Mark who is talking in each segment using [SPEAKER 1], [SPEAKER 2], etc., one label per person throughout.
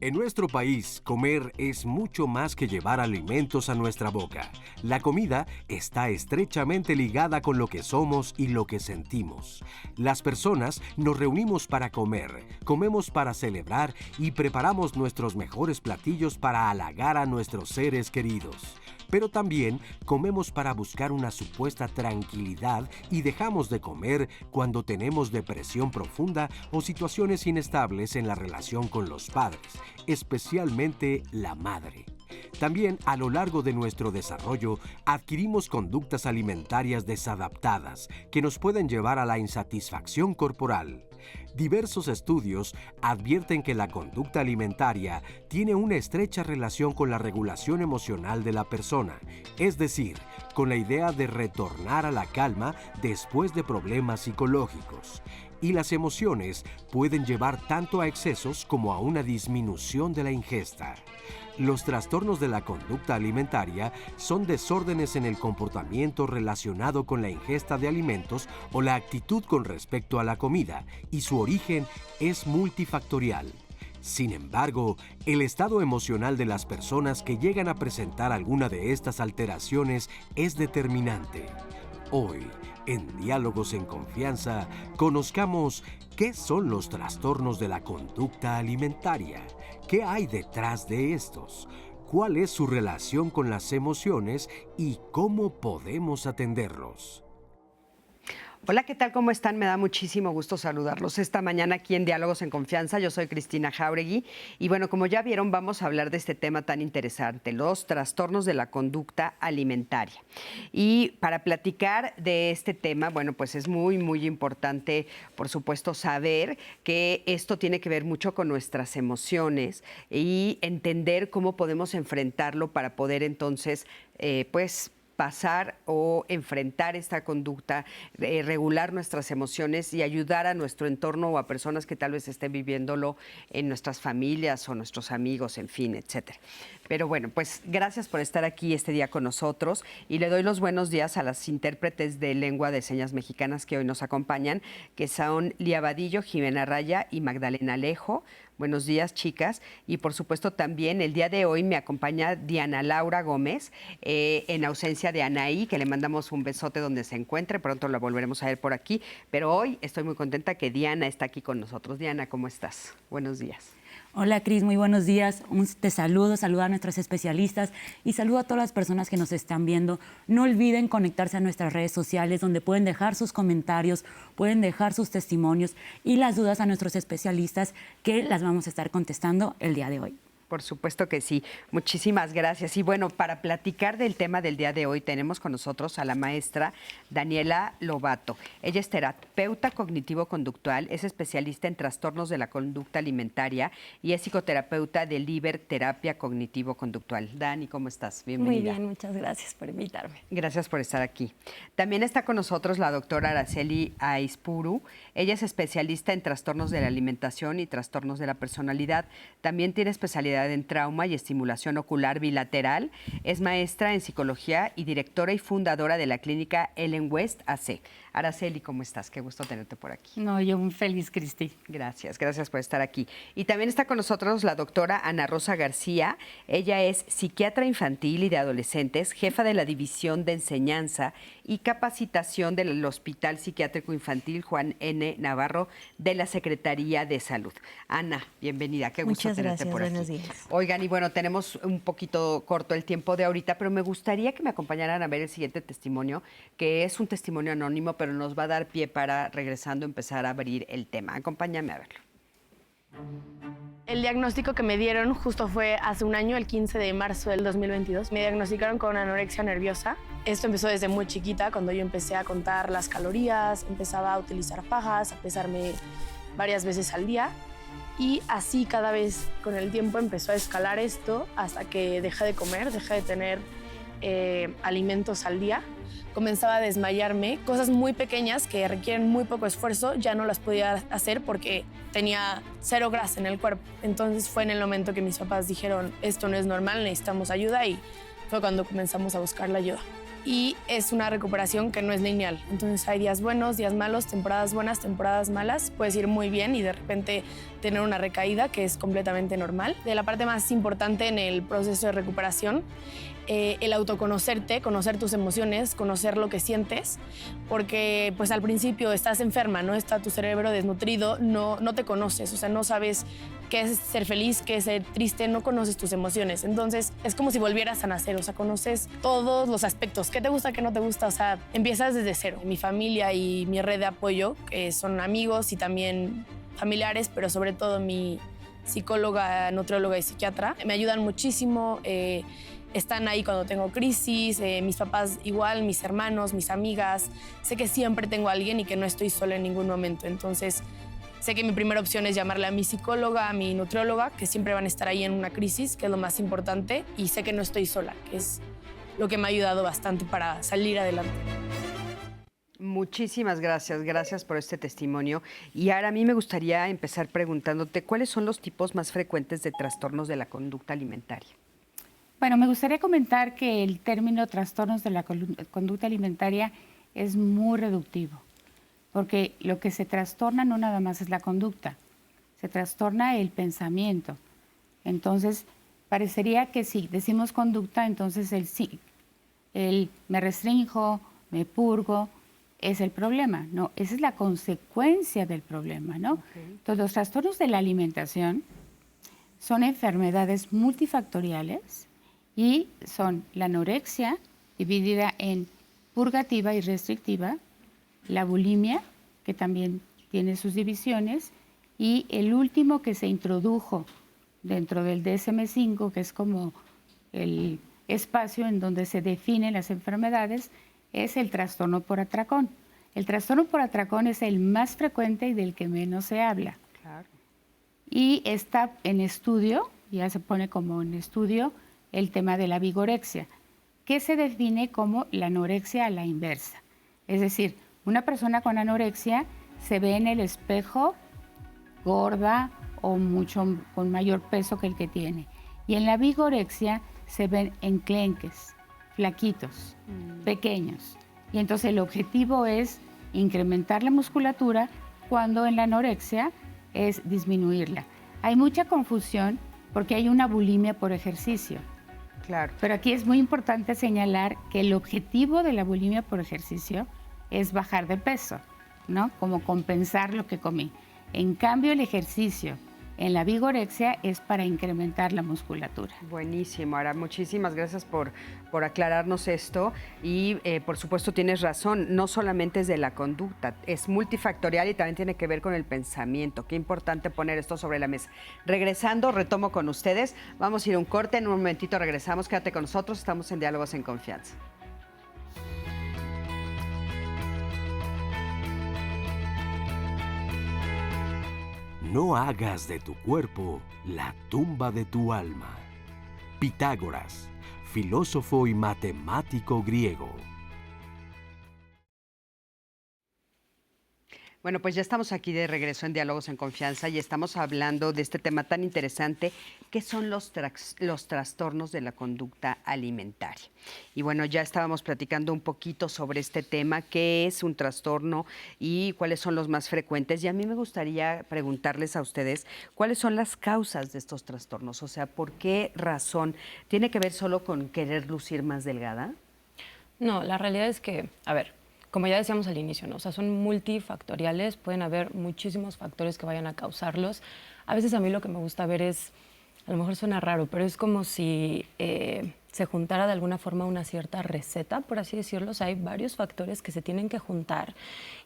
[SPEAKER 1] En nuestro país, comer es mucho más que llevar alimentos a nuestra boca. La comida está estrechamente ligada con lo que somos y lo que sentimos. Las personas nos reunimos para comer, comemos para celebrar y preparamos nuestros mejores platillos para halagar a nuestros seres queridos. Pero también comemos para buscar una supuesta tranquilidad y dejamos de comer cuando tenemos depresión profunda o situaciones inestables en la relación con los padres, especialmente la madre. También a lo largo de nuestro desarrollo adquirimos conductas alimentarias desadaptadas que nos pueden llevar a la insatisfacción corporal. Diversos estudios advierten que la conducta alimentaria tiene una estrecha relación con la regulación emocional de la persona, es decir, con la idea de retornar a la calma después de problemas psicológicos. Y las emociones pueden llevar tanto a excesos como a una disminución de la ingesta. Los trastornos de la conducta alimentaria son desórdenes en el comportamiento relacionado con la ingesta de alimentos o la actitud con respecto a la comida, y su origen es multifactorial. Sin embargo, el estado emocional de las personas que llegan a presentar alguna de estas alteraciones es determinante. Hoy, en Diálogos en Confianza, conozcamos qué son los trastornos de la conducta alimentaria, qué hay detrás de estos, cuál es su relación con las emociones y cómo podemos atenderlos.
[SPEAKER 2] Hola, ¿qué tal? ¿Cómo están? Me da muchísimo gusto saludarlos esta mañana aquí en Diálogos en Confianza. Yo soy Cristina Jáuregui y bueno, como ya vieron, vamos a hablar de este tema tan interesante, los trastornos de la conducta alimentaria. Y para platicar de este tema, bueno, pues es muy importante, por supuesto, saber que esto tiene que ver mucho con nuestras emociones y entender cómo podemos enfrentarlo para poder entonces, pasar o enfrentar esta conducta, regular nuestras emociones y ayudar a nuestro entorno o a personas que tal vez estén viviéndolo en nuestras familias o nuestros amigos, en fin, etcétera. Pero bueno, pues gracias por estar aquí este día con nosotros y le doy los buenos días a las intérpretes de lengua de señas mexicanas que hoy nos acompañan, que son Lía Vadillo, Jimena Raya y Magdalena Alejo. Buenos días, chicas. Y por supuesto también el día de hoy me acompaña Diana Laura Gómez, en ausencia de Anaí, que le mandamos un besote donde se encuentre. Pronto la volveremos a ver por aquí. Pero hoy estoy muy contenta que Diana está aquí con nosotros. Diana, ¿cómo estás? Buenos días.
[SPEAKER 3] Hola, Cris, muy buenos días. Te saludo a nuestros especialistas y saludo a todas las personas que nos están viendo. No olviden conectarse a nuestras redes sociales donde pueden dejar sus comentarios, pueden dejar sus testimonios y las dudas a nuestros especialistas que las vamos a estar contestando el día de hoy.
[SPEAKER 2] Por supuesto que sí. Muchísimas gracias. Y bueno, para platicar del tema del día de hoy tenemos con nosotros a la maestra Daniela Lobato. Ella es terapeuta cognitivo-conductual, es especialista en trastornos de la conducta alimentaria y es psicoterapeuta de Liber Terapia Cognitivo-Conductual. Dani, ¿cómo estás? Bienvenida.
[SPEAKER 4] Muy bien, muchas gracias por invitarme.
[SPEAKER 2] Gracias por estar aquí. También está con nosotros la doctora Araceli Aispuru. Ella es especialista en trastornos de la alimentación y trastornos de la personalidad. También tiene especialidad en trauma y estimulación ocular bilateral. Es maestra en psicología y directora y fundadora de la clínica Ellen West AC. Araceli, ¿cómo estás? Qué gusto tenerte por aquí.
[SPEAKER 4] No, yo muy feliz, Cristi.
[SPEAKER 2] Gracias por estar aquí. Y también está con nosotros la doctora Ana Rosa García. Ella es psiquiatra infantil y de adolescentes, jefa de la División de Enseñanza y Capacitación del Hospital Psiquiátrico Infantil Juan N. Navarro de la Secretaría de Salud. Ana, bienvenida. Qué gusto
[SPEAKER 4] Muchas
[SPEAKER 2] tenerte
[SPEAKER 4] gracias,
[SPEAKER 2] por aquí.
[SPEAKER 4] buenos días.
[SPEAKER 2] Oigan, y bueno, tenemos un poquito corto el tiempo de ahorita, pero me gustaría que me acompañaran a ver el siguiente testimonio, que es un testimonio anónimo, pero nos va a dar pie para, regresando, empezar a abrir el tema. Acompáñame a verlo.
[SPEAKER 5] El diagnóstico que me dieron justo fue hace un año, el 15 de marzo del 2022. Me diagnosticaron con anorexia nerviosa. Esto empezó desde muy chiquita, cuando yo empecé a contar las calorías, empezaba a utilizar fajas, a pesarme varias veces al día. Y así cada vez con el tiempo empezó a escalar esto hasta que dejé de comer, dejé de tener alimentos al día. Comenzaba a desmayarme, cosas muy pequeñas que requieren muy poco esfuerzo, ya no las podía hacer porque tenía 0 grasa en el cuerpo. Entonces fue en el momento que mis papás dijeron, esto no es normal, necesitamos ayuda, y fue cuando comenzamos a buscar la ayuda. Y es una recuperación que no es lineal. Entonces hay días buenos, días malos, temporadas buenas, temporadas malas. Puedes ir muy bien y de repente tener una recaída, que es completamente normal. De la parte más importante en el proceso de recuperación, el autoconocerte, conocer tus emociones, conocer lo que sientes, porque pues al principio estás enferma, ¿no? Está tu cerebro desnutrido, no te conoces, o sea, no sabes qué es ser feliz, qué es ser triste, no conoces tus emociones. Entonces es como si volvieras a nacer, o sea, conoces todos los aspectos, qué te gusta, qué no te gusta, o sea, empiezas desde cero. Mi familia y mi red de apoyo, que son amigos y también familiares, pero sobre todo mi psicóloga, nutrióloga y psiquiatra, me ayudan muchísimo. Están ahí cuando tengo crisis, mis papás igual, mis hermanos, mis amigas. Sé que siempre tengo a alguien y que no estoy sola en ningún momento. Entonces, sé que mi primera opción es llamarle a mi psicóloga, a mi nutrióloga, que siempre van a estar ahí en una crisis, que es lo más importante. Y sé que no estoy sola, que es lo que me ha ayudado bastante para salir adelante.
[SPEAKER 2] Muchísimas gracias por este testimonio. Y ahora a mí me gustaría empezar preguntándote, ¿cuáles son los tipos más frecuentes de trastornos de la conducta alimentaria?
[SPEAKER 6] Bueno, me gustaría comentar que el término trastornos de la conducta alimentaria es muy reductivo, porque lo que se trastorna no nada más es la conducta, se trastorna el pensamiento. Entonces, parecería que si decimos conducta, entonces el me restrinjo, me purgo, es el problema, ¿no? Esa es la consecuencia del problema, ¿no? Okay. Entonces, los trastornos de la alimentación son enfermedades multifactoriales y son la anorexia, dividida en purgativa y restrictiva, la bulimia, que también tiene sus divisiones, y el último que se introdujo dentro del DSM-5, que es como el espacio en donde se definen las enfermedades, es el trastorno por atracón. El trastorno por atracón es el más frecuente y del que menos se habla. Claro. Y está en estudio, ya se pone como en estudio, el tema de la vigorexia, que se define como la anorexia a la inversa. Es decir, una persona con anorexia se ve en el espejo gorda o mucho con mayor peso que el que tiene. Y en la vigorexia se ven enclenques, flaquitos, pequeños. Y entonces el objetivo es incrementar la musculatura, cuando en la anorexia es disminuirla. Hay mucha confusión porque hay una bulimia por ejercicio. Claro. Pero aquí es muy importante señalar que el objetivo de la bulimia por ejercicio es bajar de peso, ¿no? Como compensar lo que comí. En cambio, el ejercicio en la vigorexia es para incrementar la musculatura.
[SPEAKER 2] Buenísimo, Ara. Muchísimas gracias por aclararnos esto. Y por supuesto tienes razón, no solamente es de la conducta, es multifactorial y también tiene que ver con el pensamiento. Qué importante poner esto sobre la mesa. Regresando, retomo con ustedes. Vamos a ir a un corte, en un momentito regresamos. Quédate con nosotros, estamos en Diálogos en Confianza.
[SPEAKER 1] No hagas de tu cuerpo la tumba de tu alma. Pitágoras, filósofo y matemático griego.
[SPEAKER 2] Bueno, pues ya estamos aquí de regreso en Diálogos en Confianza y estamos hablando de este tema tan interesante que son los trastornos de la conducta alimentaria. Y bueno, ya estábamos platicando un poquito sobre este tema, qué es un trastorno y cuáles son los más frecuentes. Y a mí me gustaría preguntarles a ustedes cuáles son las causas de estos trastornos, o sea, ¿por qué razón? ¿Tiene que ver solo con querer lucir más delgada?
[SPEAKER 4] No, la realidad es que, a ver, como ya decíamos al inicio, ¿no? O sea, son multifactoriales, pueden haber muchísimos factores que vayan a causarlos. A veces a mí lo que me gusta ver es, a lo mejor suena raro, pero es como si se juntara de alguna forma una cierta receta, por así decirlo. O sea, hay varios factores que se tienen que juntar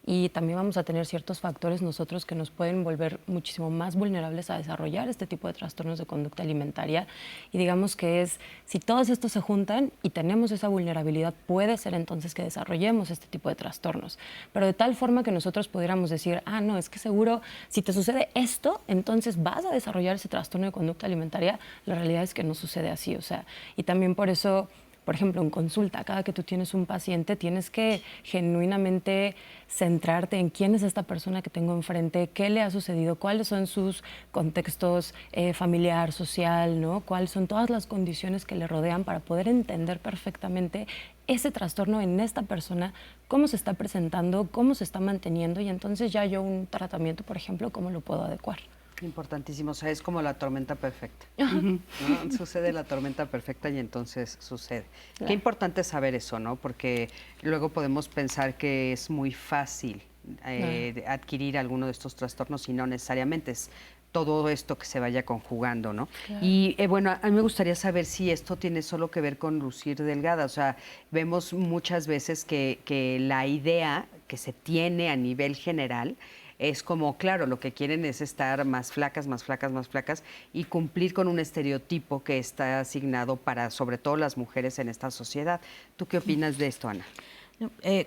[SPEAKER 4] y también vamos a tener ciertos factores nosotros que nos pueden volver muchísimo más vulnerables a desarrollar este tipo de trastornos de conducta alimentaria. Y digamos que es, si todos estos se juntan y tenemos esa vulnerabilidad, puede ser entonces que desarrollemos este tipo de trastornos. Pero de tal forma que nosotros pudiéramos decir, ah, no, es que seguro si te sucede esto, entonces vas a desarrollar ese trastorno de conducta alimentaria. La realidad es que no sucede así, o sea, y también por eso por ejemplo, en consulta, cada que tú tienes un paciente, tienes que genuinamente centrarte en quién es esta persona que tengo enfrente, qué le ha sucedido, cuáles son sus contextos familiar, social, ¿no? Cuáles son todas las condiciones que le rodean para poder entender perfectamente ese trastorno en esta persona, cómo se está presentando, cómo se está manteniendo, y entonces ya yo un tratamiento, por ejemplo, cómo lo puedo adecuar.
[SPEAKER 2] Importantísimo, o sea, es como la tormenta perfecta, ¿no? Sucede la tormenta perfecta y entonces sucede. Claro. Qué importante saber eso, ¿no? Porque luego podemos pensar que es muy fácil adquirir alguno de estos trastornos y no necesariamente es todo esto que se vaya conjugando, ¿no? Claro. Y bueno, a mí me gustaría saber si esto tiene solo que ver con lucir delgada, o sea, vemos muchas veces que la idea que se tiene a nivel general es como, claro, lo que quieren es estar más flacas, más flacas, más flacas y cumplir con un estereotipo que está asignado para, sobre todo, las mujeres en esta sociedad. ¿Tú qué opinas de esto, Ana?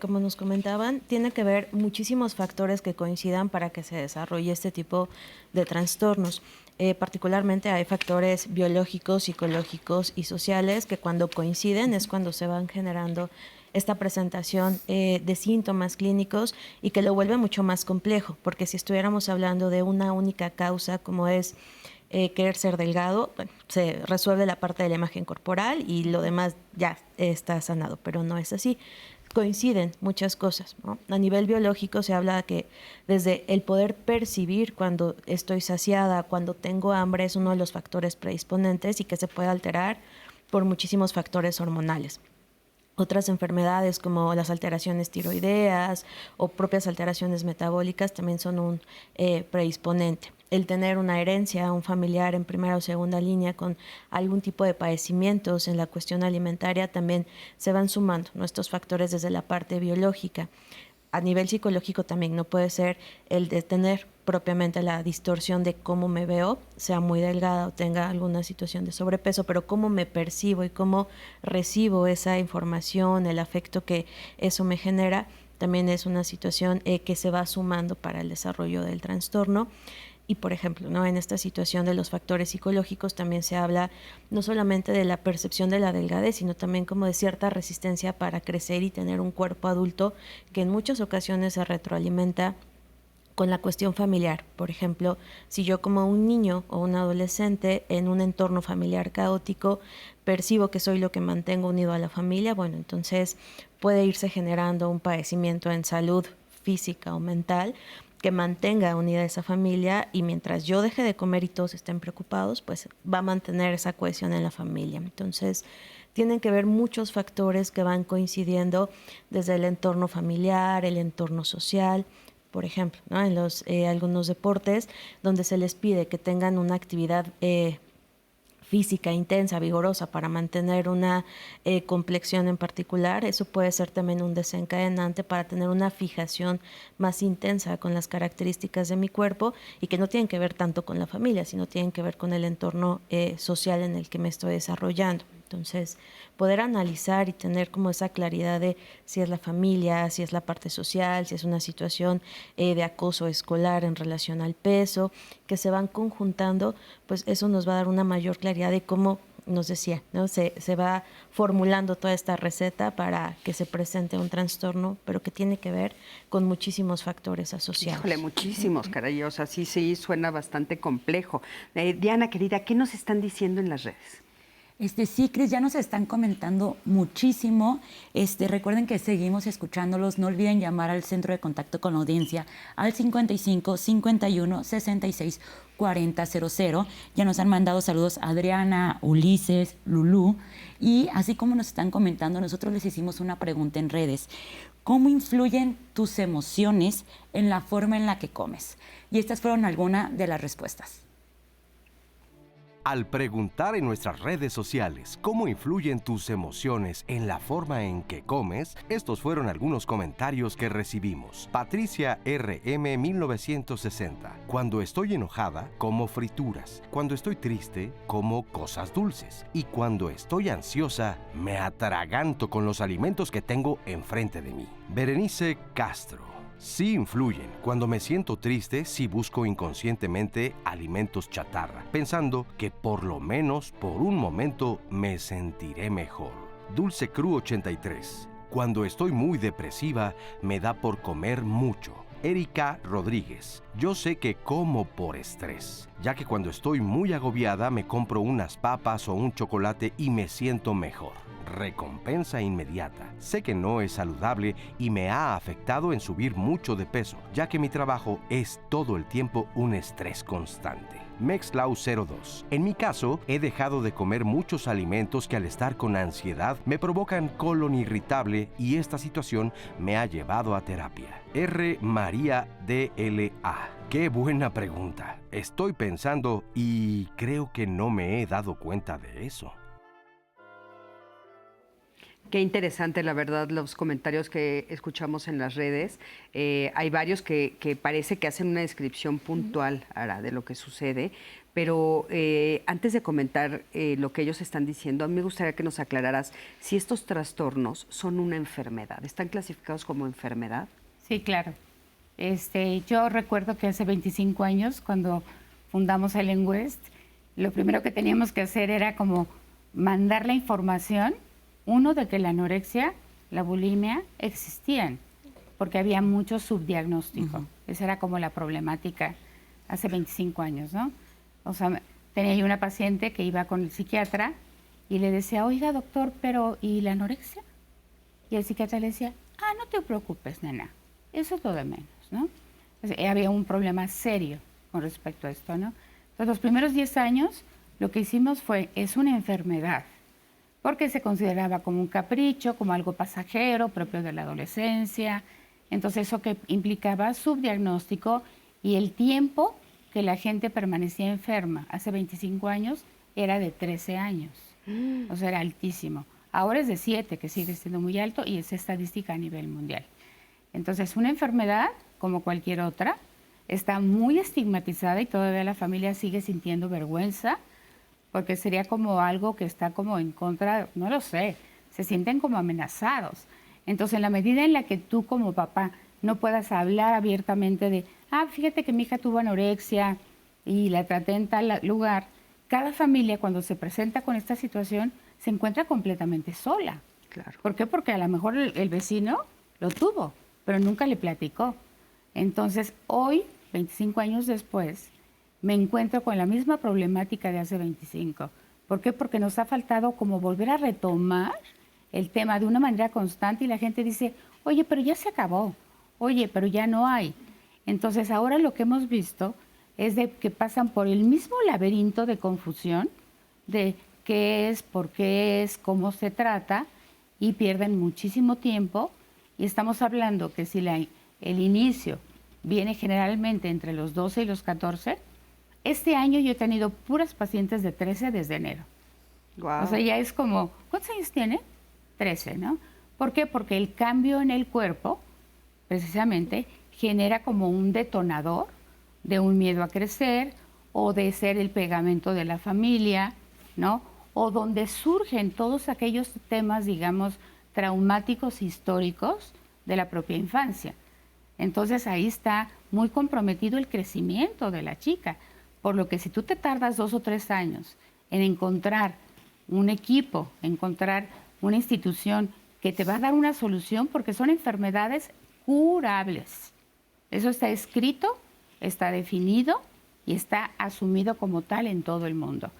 [SPEAKER 7] Como nos comentaban, tiene que ver muchísimos factores que coincidan para que se desarrolle este tipo de trastornos. Particularmente hay factores biológicos, psicológicos y sociales que cuando coinciden es cuando se van generando esta presentación de síntomas clínicos y que lo vuelve mucho más complejo, porque si estuviéramos hablando de una única causa como es querer ser delgado, bueno, se resuelve la parte de la imagen corporal y lo demás ya está sanado, pero no es así. Coinciden muchas cosas, ¿no? A nivel biológico se habla que desde el poder percibir cuando estoy saciada, cuando tengo hambre, es uno de los factores predisponentes y que se puede alterar por muchísimos factores hormonales. Otras enfermedades como las alteraciones tiroideas o propias alteraciones metabólicas también son un predisponente. El tener una herencia, un familiar en primera o segunda línea con algún tipo de padecimientos en la cuestión alimentaria también se van sumando nuestros factores desde la parte biológica. A nivel psicológico también no puede ser el de tener propiamente la distorsión de cómo me veo, sea muy delgada o tenga alguna situación de sobrepeso, pero cómo me percibo y cómo recibo esa información, el afecto que eso me genera, también es una situación que se va sumando para el desarrollo del trastorno. Y, por ejemplo, ¿no? En esta situación de los factores psicológicos también se habla no solamente de la percepción de la delgadez, sino también como de cierta resistencia para crecer y tener un cuerpo adulto que en muchas ocasiones se retroalimenta con la cuestión familiar. Por ejemplo, si yo como un niño o un adolescente en un entorno familiar caótico percibo que soy lo que mantengo unido a la familia, bueno, entonces puede irse generando un padecimiento en salud física o mental que mantenga unida esa familia, y mientras yo deje de comer y todos estén preocupados, pues va a mantener esa cohesión en la familia. Entonces, tienen que ver muchos factores que van coincidiendo desde el entorno familiar, el entorno social. Por ejemplo, ¿no? En algunos deportes donde se les pide que tengan una actividad física intensa, vigorosa, para mantener una complexión en particular, eso puede ser también un desencadenante para tener una fijación más intensa con las características de mi cuerpo y que no tienen que ver tanto con la familia, sino tienen que ver con el entorno social en el que me estoy desarrollando. Entonces, poder analizar y tener como esa claridad de si es la familia, si es la parte social, si es una situación de acoso escolar en relación al peso, que se van conjuntando, pues eso nos va a dar una mayor claridad de cómo, nos decía, ¿no? Se va formulando toda esta receta para que se presente un trastorno, pero que tiene que ver con muchísimos factores asociados.
[SPEAKER 2] Híjole, muchísimos, caray, o sea, sí, suena bastante complejo. Diana, querida, ¿qué nos están diciendo en las redes?
[SPEAKER 3] Sí, Cris, ya nos están comentando muchísimo. Recuerden que seguimos escuchándolos. No olviden llamar al centro de contacto con la audiencia al 55 51 66 40 00. Ya nos han mandado saludos Adriana, Ulises, Lulú. Y así como nos están comentando, nosotros les hicimos una pregunta en redes. ¿Cómo influyen tus emociones en la forma en la que comes? Y estas fueron algunas de las respuestas.
[SPEAKER 1] Al preguntar en nuestras redes sociales cómo influyen tus emociones en la forma en que comes, estos fueron algunos comentarios que recibimos. Patricia RM 1960. Cuando estoy enojada, como frituras. Cuando estoy triste, como cosas dulces. Y cuando estoy ansiosa, me atraganto con los alimentos que tengo enfrente de mí. Berenice Castro. Sí influyen. Cuando me siento triste, sí busco inconscientemente alimentos chatarra, pensando que por lo menos por un momento me sentiré mejor. Dulce Cru 83. Cuando estoy muy depresiva, me da por comer mucho. Erika Rodríguez. Yo sé que como por estrés, ya que cuando estoy muy agobiada me compro unas papas o un chocolate y me siento mejor. Recompensa inmediata. Sé que no es saludable y me ha afectado en subir mucho de peso, ya que mi trabajo es todo el tiempo un estrés constante. Mexlau 02. En mi caso, he dejado de comer muchos alimentos que al estar con ansiedad me provocan colon irritable y esta situación me ha llevado a terapia. R. María DLA. Qué buena pregunta. Estoy pensando y creo que no me he dado cuenta de eso.
[SPEAKER 2] Qué interesante, la verdad, los comentarios que escuchamos en las redes. Hay varios que parece que hacen una descripción puntual, Ara, de lo que sucede. Pero antes de comentar lo que ellos están diciendo, a mí me gustaría que nos aclararas si estos trastornos son una enfermedad. ¿Están clasificados como enfermedad?
[SPEAKER 6] Sí, claro. Yo recuerdo que hace 25 años, cuando fundamos Ellen West, lo primero que teníamos que hacer era como mandar la información, uno, de que la anorexia, la bulimia existían, porque había mucho subdiagnóstico. Esa era como la problemática hace 25 años, ¿no? O sea, tenía yo una paciente que iba con el psiquiatra y le decía, oiga, doctor, pero ¿y la anorexia? Y el psiquiatra le decía, no te preocupes, nena, eso es lo de menos, ¿no? Entonces, había un problema serio con respecto a esto, ¿no? Entonces, los primeros 10 años, lo que hicimos es una enfermedad, porque se consideraba como un capricho, como algo pasajero, propio de la adolescencia. Entonces, eso que implicaba subdiagnóstico y el tiempo que la gente permanecía enferma hace 25 años era de 13 años. O sea, era altísimo. Ahora es de 7, que sigue siendo muy alto, y es estadística a nivel mundial. Entonces, una enfermedad, como cualquier otra, está muy estigmatizada y todavía la familia sigue sintiendo vergüenza, porque sería como algo que está como en contra, no lo sé, se sienten como amenazados. Entonces, en la medida en la que tú como papá no puedas hablar abiertamente de, fíjate que mi hija tuvo anorexia y la traté en tal lugar, cada familia cuando se presenta con esta situación se encuentra completamente sola.
[SPEAKER 2] Claro.
[SPEAKER 6] ¿Por qué? Porque a lo mejor el vecino lo tuvo, pero nunca le platicó. Entonces, hoy, 25 años después, me encuentro con la misma problemática de hace 25. ¿Por qué? Porque nos ha faltado como volver a retomar el tema de una manera constante y la gente dice, oye, pero ya se acabó, oye, pero ya no hay. Entonces, ahora lo que hemos visto es de que pasan por el mismo laberinto de confusión de qué es, por qué es, cómo se trata, y pierden muchísimo tiempo. Y estamos hablando que si el inicio viene generalmente entre los 12 y los 14, este año yo he tenido puras pacientes de 13 desde enero.
[SPEAKER 2] Wow.
[SPEAKER 6] O sea, ya es como, ¿cuántos años tiene? 13, ¿no? ¿Por qué? Porque el cambio en el cuerpo, precisamente, genera como un detonador de un miedo a crecer o de ser el pegamento de la familia, ¿no? O donde surgen todos aquellos temas, digamos, traumáticos históricos de la propia infancia. Entonces, ahí está muy comprometido el crecimiento de la chica. Por lo que si tú te tardas 2 o 3 años en encontrar un equipo, encontrar una institución que te va a dar una solución, porque son enfermedades curables. Eso está escrito, está definido y está asumido como tal en todo el mundo.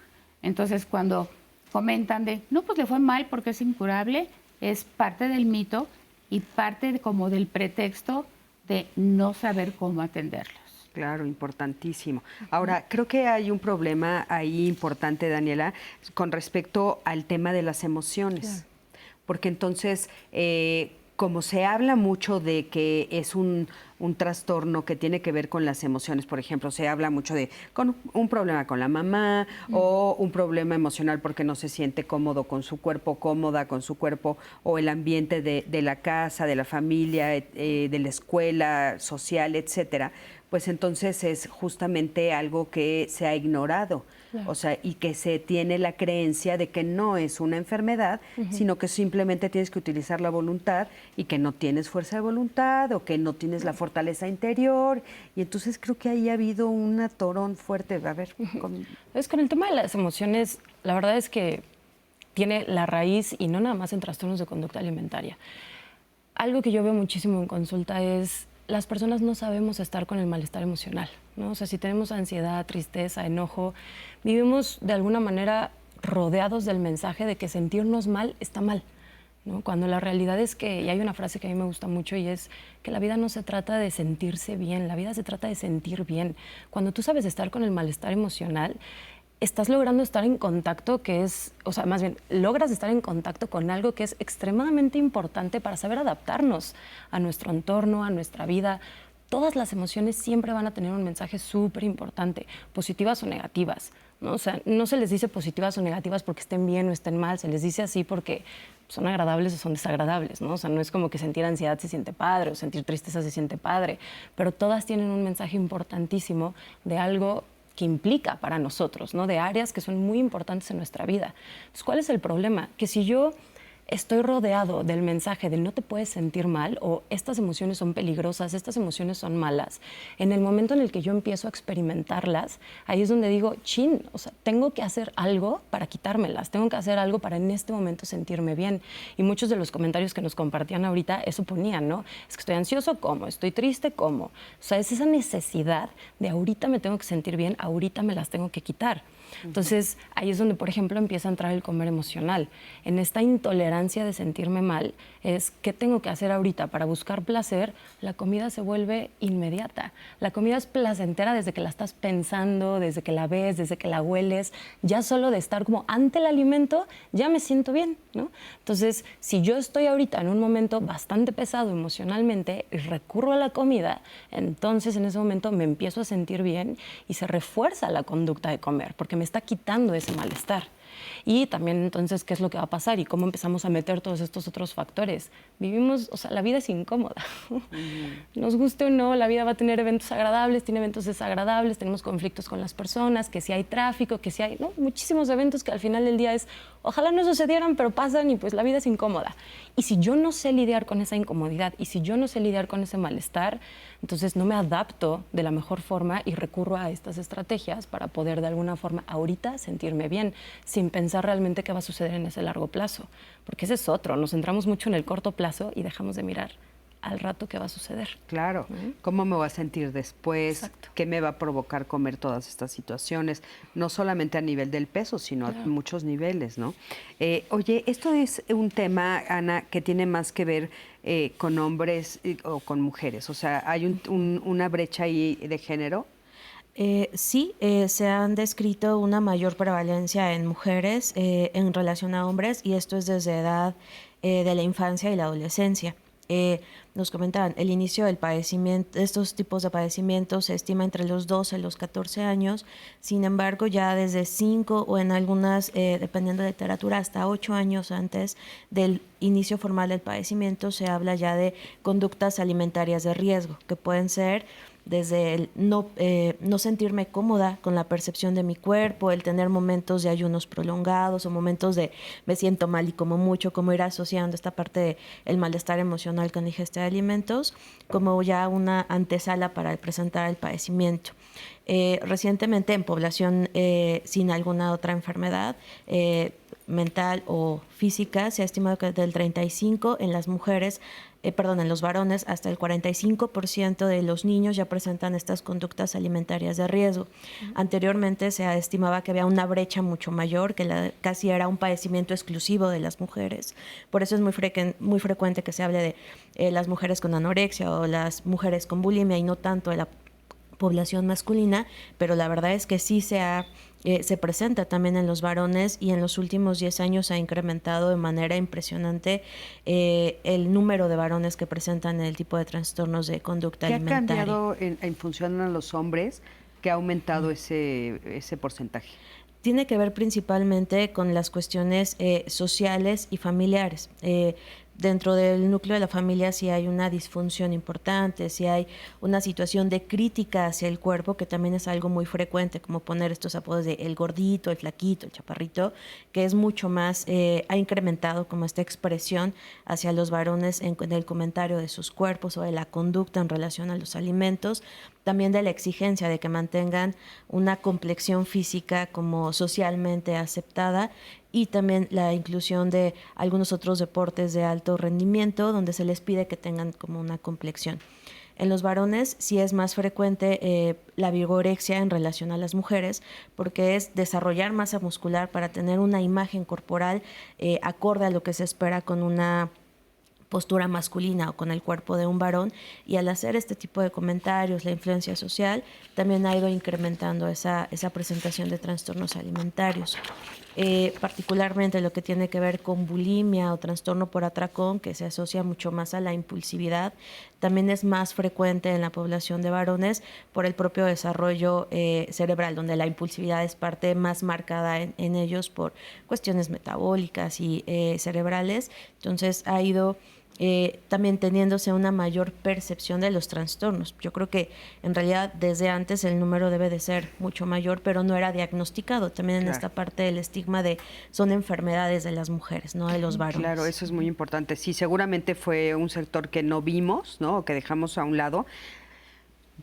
[SPEAKER 6] Entonces, cuando comentan de, no, pues le fue mal porque es incurable, es parte del mito y parte como del pretexto de no saber cómo atenderlos.
[SPEAKER 2] Claro, importantísimo. Ahora, creo que hay un problema ahí importante, Daniela, con respecto al tema de las emociones. Claro. Porque entonces, como se habla mucho de que es un trastorno que tiene que ver con las emociones, por ejemplo, se habla mucho de con un problema con la mamá o un problema emocional porque no se siente cómodo con su cuerpo, cómoda con su cuerpo, o el ambiente de la casa, de la familia, de la escuela, social, etcétera. Pues entonces es justamente algo que se ha ignorado, claro. O sea, y que se tiene la creencia de que no es una enfermedad, sino que simplemente tienes que utilizar la voluntad y que no tienes fuerza de voluntad o que no tienes la fortaleza interior. Y entonces creo que ahí ha habido un atorón fuerte. A ver,
[SPEAKER 4] con el tema de las emociones, la verdad es que tiene la raíz y no nada más en trastornos de conducta alimentaria. Algo que yo veo muchísimo en consulta es las personas no sabemos estar con el malestar emocional, ¿no? O sea, si tenemos ansiedad, tristeza, enojo, vivimos de alguna manera rodeados del mensaje de que sentirnos mal está mal, ¿no? Cuando la realidad es que, y hay una frase que a mí me gusta mucho y es que la vida no se trata de sentirse bien, la vida se trata de sentir bien. Cuando tú sabes estar con el malestar emocional, estás logrando estar en contacto o sea, más bien, logras estar en contacto con algo que es extremadamente importante para saber adaptarnos a nuestro entorno, a nuestra vida. Todas las emociones siempre van a tener un mensaje súper importante, positivas o negativas, ¿no? O sea, no se les dice positivas o negativas porque estén bien o estén mal, se les dice así porque son agradables o son desagradables, ¿no? O sea, no es como que sentir ansiedad se siente padre o sentir tristeza se siente padre, pero todas tienen un mensaje importantísimo de algo que implica para nosotros, ¿no? De áreas que son muy importantes en nuestra vida. Entonces, ¿cuál es el problema? Que si yo estoy rodeado del mensaje de no te puedes sentir mal o estas emociones son peligrosas, estas emociones son malas, en el momento en el que yo empiezo a experimentarlas, ahí es donde digo, chin, o sea, tengo que hacer algo para quitármelas, tengo que hacer algo para en este momento sentirme bien. Y muchos de los comentarios que nos compartían ahorita eso ponían, ¿no? Es que estoy ansioso, ¿cómo? Estoy triste, ¿cómo? O sea, es esa necesidad de ahorita me tengo que sentir bien, ahorita me las tengo que quitar. Entonces, ahí es donde, por ejemplo, empieza a entrar el comer emocional. En esta intolerancia de sentirme mal, es ¿qué tengo que hacer ahorita para buscar placer? La comida se vuelve inmediata. La comida es placentera desde que la estás pensando, desde que la ves, desde que la hueles. Ya solo de estar como ante el alimento, ya me siento bien, ¿no? Entonces, si yo estoy ahorita en un momento bastante pesado emocionalmente y recurro a la comida, entonces en ese momento me empiezo a sentir bien y se refuerza la conducta de comer, porque me está quitando ese malestar. Y también entonces, ¿qué es lo que va a pasar? Y cómo empezamos a meter todos estos otros factores. Vivimos, o sea, la vida es incómoda. Nos guste o no, la vida va a tener eventos agradables, tiene eventos desagradables, tenemos conflictos con las personas, que si hay tráfico, que si hay, ¿no? Muchísimos eventos que al final del día es, ojalá no sucedieran, pero pasan y pues la vida es incómoda. Y si yo no sé lidiar con esa incomodidad y si yo no sé lidiar con ese malestar, entonces no me adapto de la mejor forma y recurro a estas estrategias para poder de alguna forma ahorita sentirme bien, sin pensar realmente qué va a suceder en ese largo plazo. Porque ese es otro, nos centramos mucho en el corto plazo y dejamos de mirar al rato qué va a suceder.
[SPEAKER 2] Claro, cómo me voy a sentir después,
[SPEAKER 4] Exacto.
[SPEAKER 2] qué me va a provocar comer todas estas situaciones, no solamente a nivel del peso, sino a muchos niveles, ¿no? Oye, esto es un tema, Ana, que tiene más que ver con hombres o con mujeres, o sea, ¿hay una brecha ahí de género?
[SPEAKER 7] Sí, se han descrito una mayor prevalencia en mujeres en relación a hombres y esto es desde edad de la infancia y la adolescencia. Nos comentaban, el inicio del padecimiento, estos tipos de padecimientos se estima entre los 12 y los 14 años, sin embargo ya desde 5 o en algunas, dependiendo de literatura, hasta 8 años antes del inicio formal del padecimiento se habla ya de conductas alimentarias de riesgo, que pueden ser desde el no sentirme cómoda con la percepción de mi cuerpo, el tener momentos de ayunos prolongados o momentos de me siento mal y como mucho, como ir asociando esta parte del malestar emocional con ingesta de alimentos, como ya una antesala para presentar el padecimiento. Recientemente en población sin alguna otra enfermedad mental o física, se ha estimado que del 35 en las mujeres, en los varones, hasta el 45% de los niños ya presentan estas conductas alimentarias de riesgo. Anteriormente se estimaba que había una brecha mucho mayor, que casi era un padecimiento exclusivo de las mujeres. Por eso es muy frecuente que se hable de las mujeres con anorexia o las mujeres con bulimia y no tanto de la población masculina, pero la verdad es que sí se presenta también en los varones y en los últimos 10 años ha incrementado de manera impresionante el número de varones que presentan el tipo de trastornos de conducta alimentaria.
[SPEAKER 2] ¿Qué ha cambiado en función a los hombres que ha aumentado ese porcentaje?
[SPEAKER 7] Tiene que ver principalmente con las cuestiones sociales y familiares. Dentro del núcleo de la familia si hay una disfunción importante, si hay una situación de crítica hacia el cuerpo, que también es algo muy frecuente, como poner estos apodos de el gordito, el flaquito, el chaparrito, que es mucho más, ha incrementado como esta expresión hacia los varones en el comentario de sus cuerpos o de la conducta en relación a los alimentos. también de la exigencia de que mantengan una complexión física como socialmente aceptada, y también la inclusión de algunos otros deportes de alto rendimiento donde se les pide que tengan como una complexión. En los varones sí es más frecuente la vigorexia en relación a las mujeres, porque es desarrollar masa muscular para tener una imagen corporal acorde a lo que se espera con una postura masculina o con el cuerpo de un varón, y al hacer este tipo de comentarios, la influencia social también ha ido incrementando esa presentación de trastornos alimentarios. Particularmente lo que tiene que ver con bulimia o trastorno por atracón, que se asocia mucho más a la impulsividad, también es más frecuente en la población de varones por el propio desarrollo cerebral, donde la impulsividad es parte más marcada en ellos por cuestiones metabólicas y cerebrales. Entonces ha ido también teniéndose una mayor percepción de los trastornos. Yo creo que en realidad desde antes el número debe de ser mucho mayor, pero no era diagnosticado. También en esta parte del estigma de son enfermedades de las mujeres, no de los varones.
[SPEAKER 2] Claro, eso es muy importante. Sí, seguramente fue un sector que no vimos, ¿no? O que dejamos a un lado.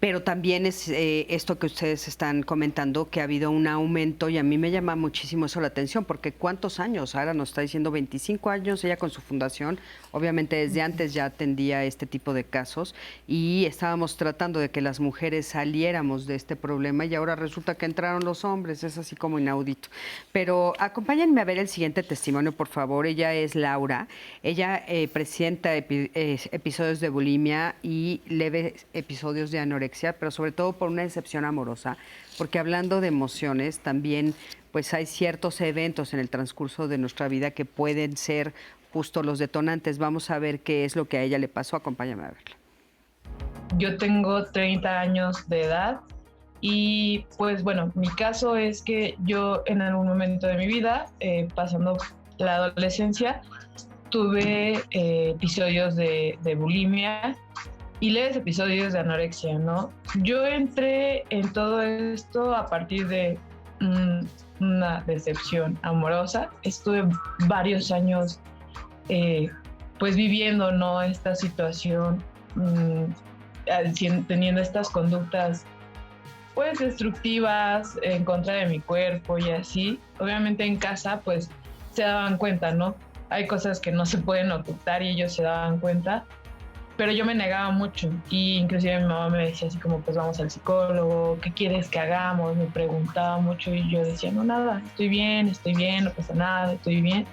[SPEAKER 2] Pero también es esto que ustedes están comentando, que ha habido un aumento, y a mí me llama muchísimo eso la atención, porque ¿cuántos años? Ahora nos está diciendo 25 años, ella con su fundación, obviamente desde antes ya atendía este tipo de casos, y estábamos tratando de que las mujeres saliéramos de este problema, y ahora resulta que entraron los hombres, es así como inaudito. Pero acompáñenme a ver el siguiente testimonio, por favor. Ella es Laura, ella presenta episodios de bulimia y leves episodios de anorexia, pero sobre todo por una decepción amorosa, porque hablando de emociones, también pues hay ciertos eventos en el transcurso de nuestra vida que pueden ser justo los detonantes. Vamos a ver qué es lo que a ella le pasó. Acompáñame a verla.
[SPEAKER 8] Yo tengo 30 años de edad y pues bueno, mi caso es que yo en algún momento de mi vida, pasando la adolescencia, tuve episodios de bulimia y leves episodios de anorexia, ¿no? Yo entré en todo esto a partir de una decepción amorosa. Estuve varios años pues viviendo, ¿no?, esta situación, teniendo estas conductas pues destructivas en contra de mi cuerpo y así. Obviamente en casa pues se daban cuenta, ¿no? Hay cosas que no se pueden ocultar y ellos se daban cuenta. Pero yo me negaba mucho, y inclusive mi mamá me decía así como, pues vamos al psicólogo, ¿qué quieres que hagamos? Me preguntaba mucho y yo decía, no, nada, estoy bien, no pasa nada, estoy bien.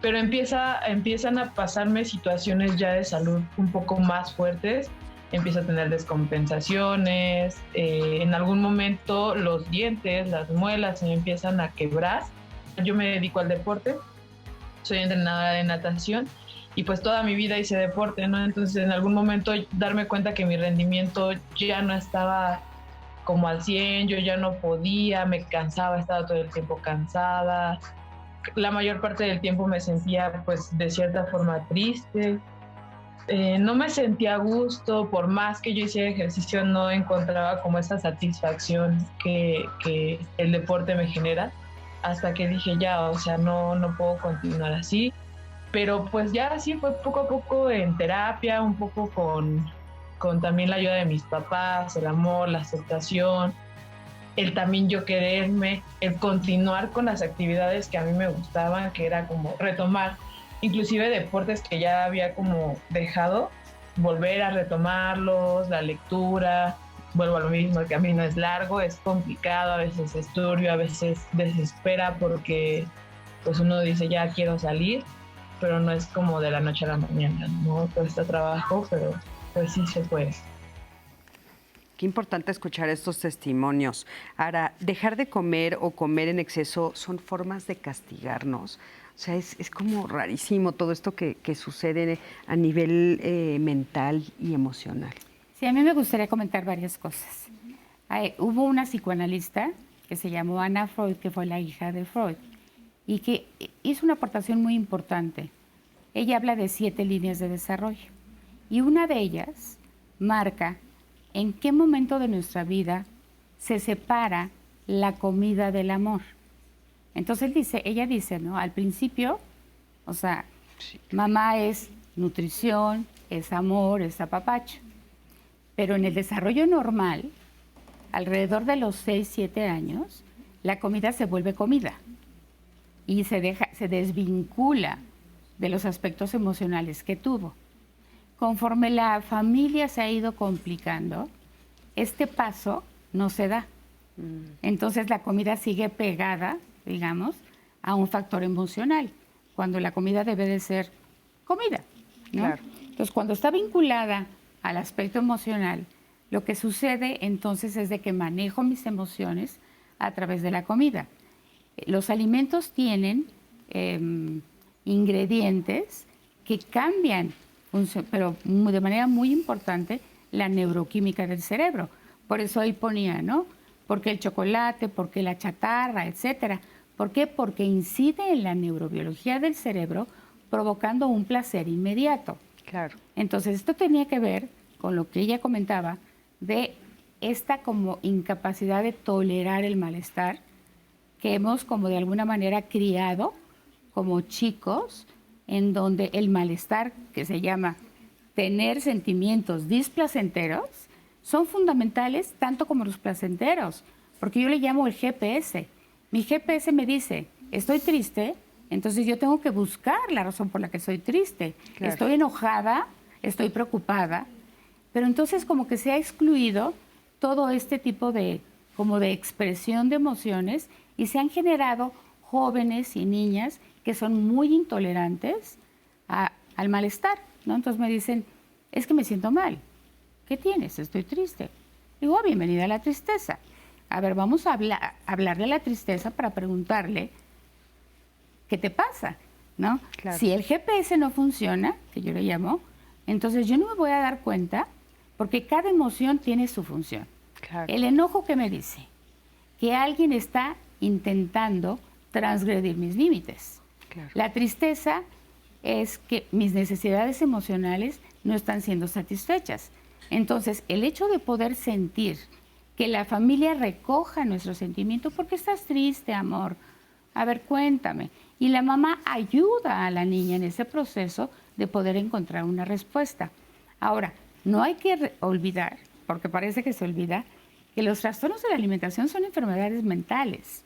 [SPEAKER 8] Pero empiezan a pasarme situaciones ya de salud un poco más fuertes, empiezo a tener descompensaciones, en algún momento los dientes, las muelas se me empiezan a quebrar. Yo me dedico al deporte, soy entrenadora de natación, y pues toda mi vida hice deporte, ¿no? Entonces en algún momento darme cuenta que mi rendimiento ya no estaba como al 100, yo ya no podía, me cansaba, estaba todo el tiempo cansada. La mayor parte del tiempo me sentía pues de cierta forma triste. No me sentía a gusto, por más que yo hiciera ejercicio no encontraba como esa satisfacción que el deporte me genera, hasta que dije ya, o sea, no puedo continuar así. Pero pues ya así fue poco a poco en terapia, un poco con también la ayuda de mis papás, el amor, la aceptación, el también yo quererme, el continuar con las actividades que a mí me gustaban, que era como retomar, inclusive deportes que ya había como dejado, volver a retomarlos, la lectura. Vuelvo a lo mismo, el camino es largo, es complicado, a veces es turbio, a veces desespera porque pues uno dice ya quiero salir, pero no es como de la noche a la mañana, ¿no? Cuesta trabajo, pero pues sí se puede.
[SPEAKER 2] Qué importante escuchar estos testimonios. Ahora, dejar de comer o comer en exceso son formas de castigarnos. O sea, es como rarísimo todo esto que sucede a nivel mental y emocional.
[SPEAKER 6] Sí, a mí me gustaría comentar varias cosas. Hubo una psicoanalista que se llamó Anna Freud, que fue la hija de Freud, y que hizo una aportación muy importante. Ella habla de 7 líneas de desarrollo, y una de ellas marca en qué momento de nuestra vida se separa la comida del amor. Entonces ella dice, ¿no? Al principio, o sea, mamá es nutrición, es amor, es apapacho. Pero en el desarrollo normal, alrededor de los 6, 7 años, la comida se vuelve comida y se desvincula de los aspectos emocionales que tuvo. Conforme la familia se ha ido complicando, este paso no se da. Entonces la comida sigue pegada, digamos, a un factor emocional, cuando la comida debe de ser comida, ¿no?
[SPEAKER 2] Claro.
[SPEAKER 6] Entonces, cuando está vinculada al aspecto emocional, lo que sucede entonces es de que manejo mis emociones a través de la comida. Los alimentos tienen ingredientes que cambian, pero de manera muy importante, la neuroquímica del cerebro. Por eso ahí ponía, ¿no? ¿Por qué el chocolate? ¿Por qué la chatarra? Etcétera. ¿Por qué? Porque incide en la neurobiología del cerebro, provocando un placer inmediato.
[SPEAKER 2] Claro.
[SPEAKER 6] Entonces, esto tenía que ver con lo que ella comentaba de esta como incapacidad de tolerar el malestar que hemos como de alguna manera criado como chicos, en donde el malestar, que se llama tener sentimientos displacenteros, son fundamentales tanto como los placenteros, porque yo le llamo el GPS. Mi GPS me dice, estoy triste, entonces yo tengo que buscar la razón por la que estoy triste.
[SPEAKER 2] Claro.
[SPEAKER 6] Estoy enojada, estoy preocupada, pero entonces como que se ha excluido todo este tipo de, como de expresión de emociones y se han generado jóvenes y niñas que son muy intolerantes al malestar, ¿no? Entonces me dicen, es que me siento mal. ¿Qué tienes? Estoy triste. Digo, bienvenida a la tristeza. A ver, vamos a hablar de la tristeza para preguntarle, ¿qué te pasa? ¿No?
[SPEAKER 2] Claro.
[SPEAKER 6] Si el GPS no funciona, que yo le llamo, entonces yo no me voy a dar cuenta porque cada emoción tiene su función.
[SPEAKER 2] Claro.
[SPEAKER 6] El enojo, ¿qué me dice? Que alguien está intentando transgredir mis límites.
[SPEAKER 2] Claro.
[SPEAKER 6] La tristeza es que mis necesidades emocionales no están siendo satisfechas. Entonces, el hecho de poder sentir que la familia recoja nuestro sentimiento, ¿por qué estás triste, amor? A ver, cuéntame. Y la mamá ayuda a la niña en ese proceso de poder encontrar una respuesta. Ahora, no hay que olvidar, porque parece que se olvida, que los trastornos de la alimentación son enfermedades mentales.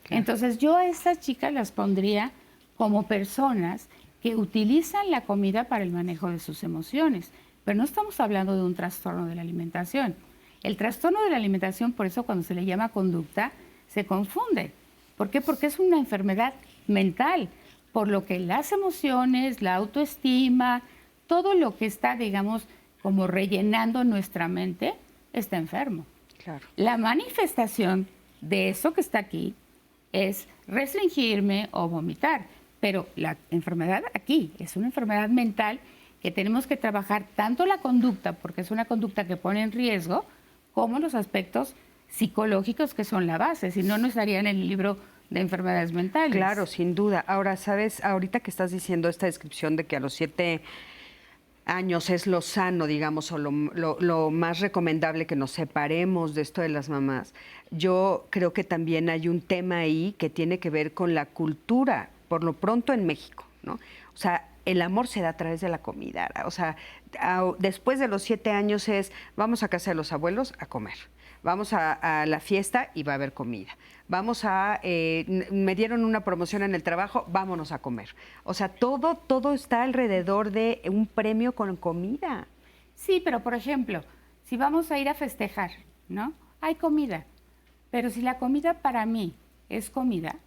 [SPEAKER 6] Claro. Entonces, yo a estas chicas las pondría como personas que utilizan la comida para el manejo de sus emociones, pero no estamos hablando de un trastorno de la alimentación. El trastorno de la alimentación, por eso cuando se le llama conducta, se confunde. ¿Por qué? Porque es una enfermedad mental, por lo que las emociones, la autoestima, todo lo que está, digamos, como rellenando nuestra mente, está enfermo.
[SPEAKER 2] Claro.
[SPEAKER 6] La manifestación de eso que está aquí es restringirme o vomitar, pero la enfermedad aquí es una enfermedad mental que tenemos que trabajar tanto la conducta, porque es una conducta que pone en riesgo, como los aspectos psicológicos que son la base, si no, no estarían en el libro de enfermedades mentales.
[SPEAKER 2] Claro, sin duda. Ahora, ¿sabes? Ahorita que estás diciendo esta descripción de que a los 7 años es lo sano, digamos, o lo más recomendable que nos separemos de esto de las mamás, yo creo que también hay un tema ahí que tiene que ver con la cultura, por lo pronto en México, ¿no? O sea, el amor se da a través de la comida. O sea, después de los 7 años es, vamos a casa de los abuelos a comer. Vamos a la fiesta y va a haber comida. Vamos me dieron una promoción en el trabajo, vámonos a comer. O sea, todo está alrededor de un premio con comida.
[SPEAKER 6] Sí, pero por ejemplo, si vamos a ir a festejar, ¿no? Hay comida. Pero si la comida para mí es comida,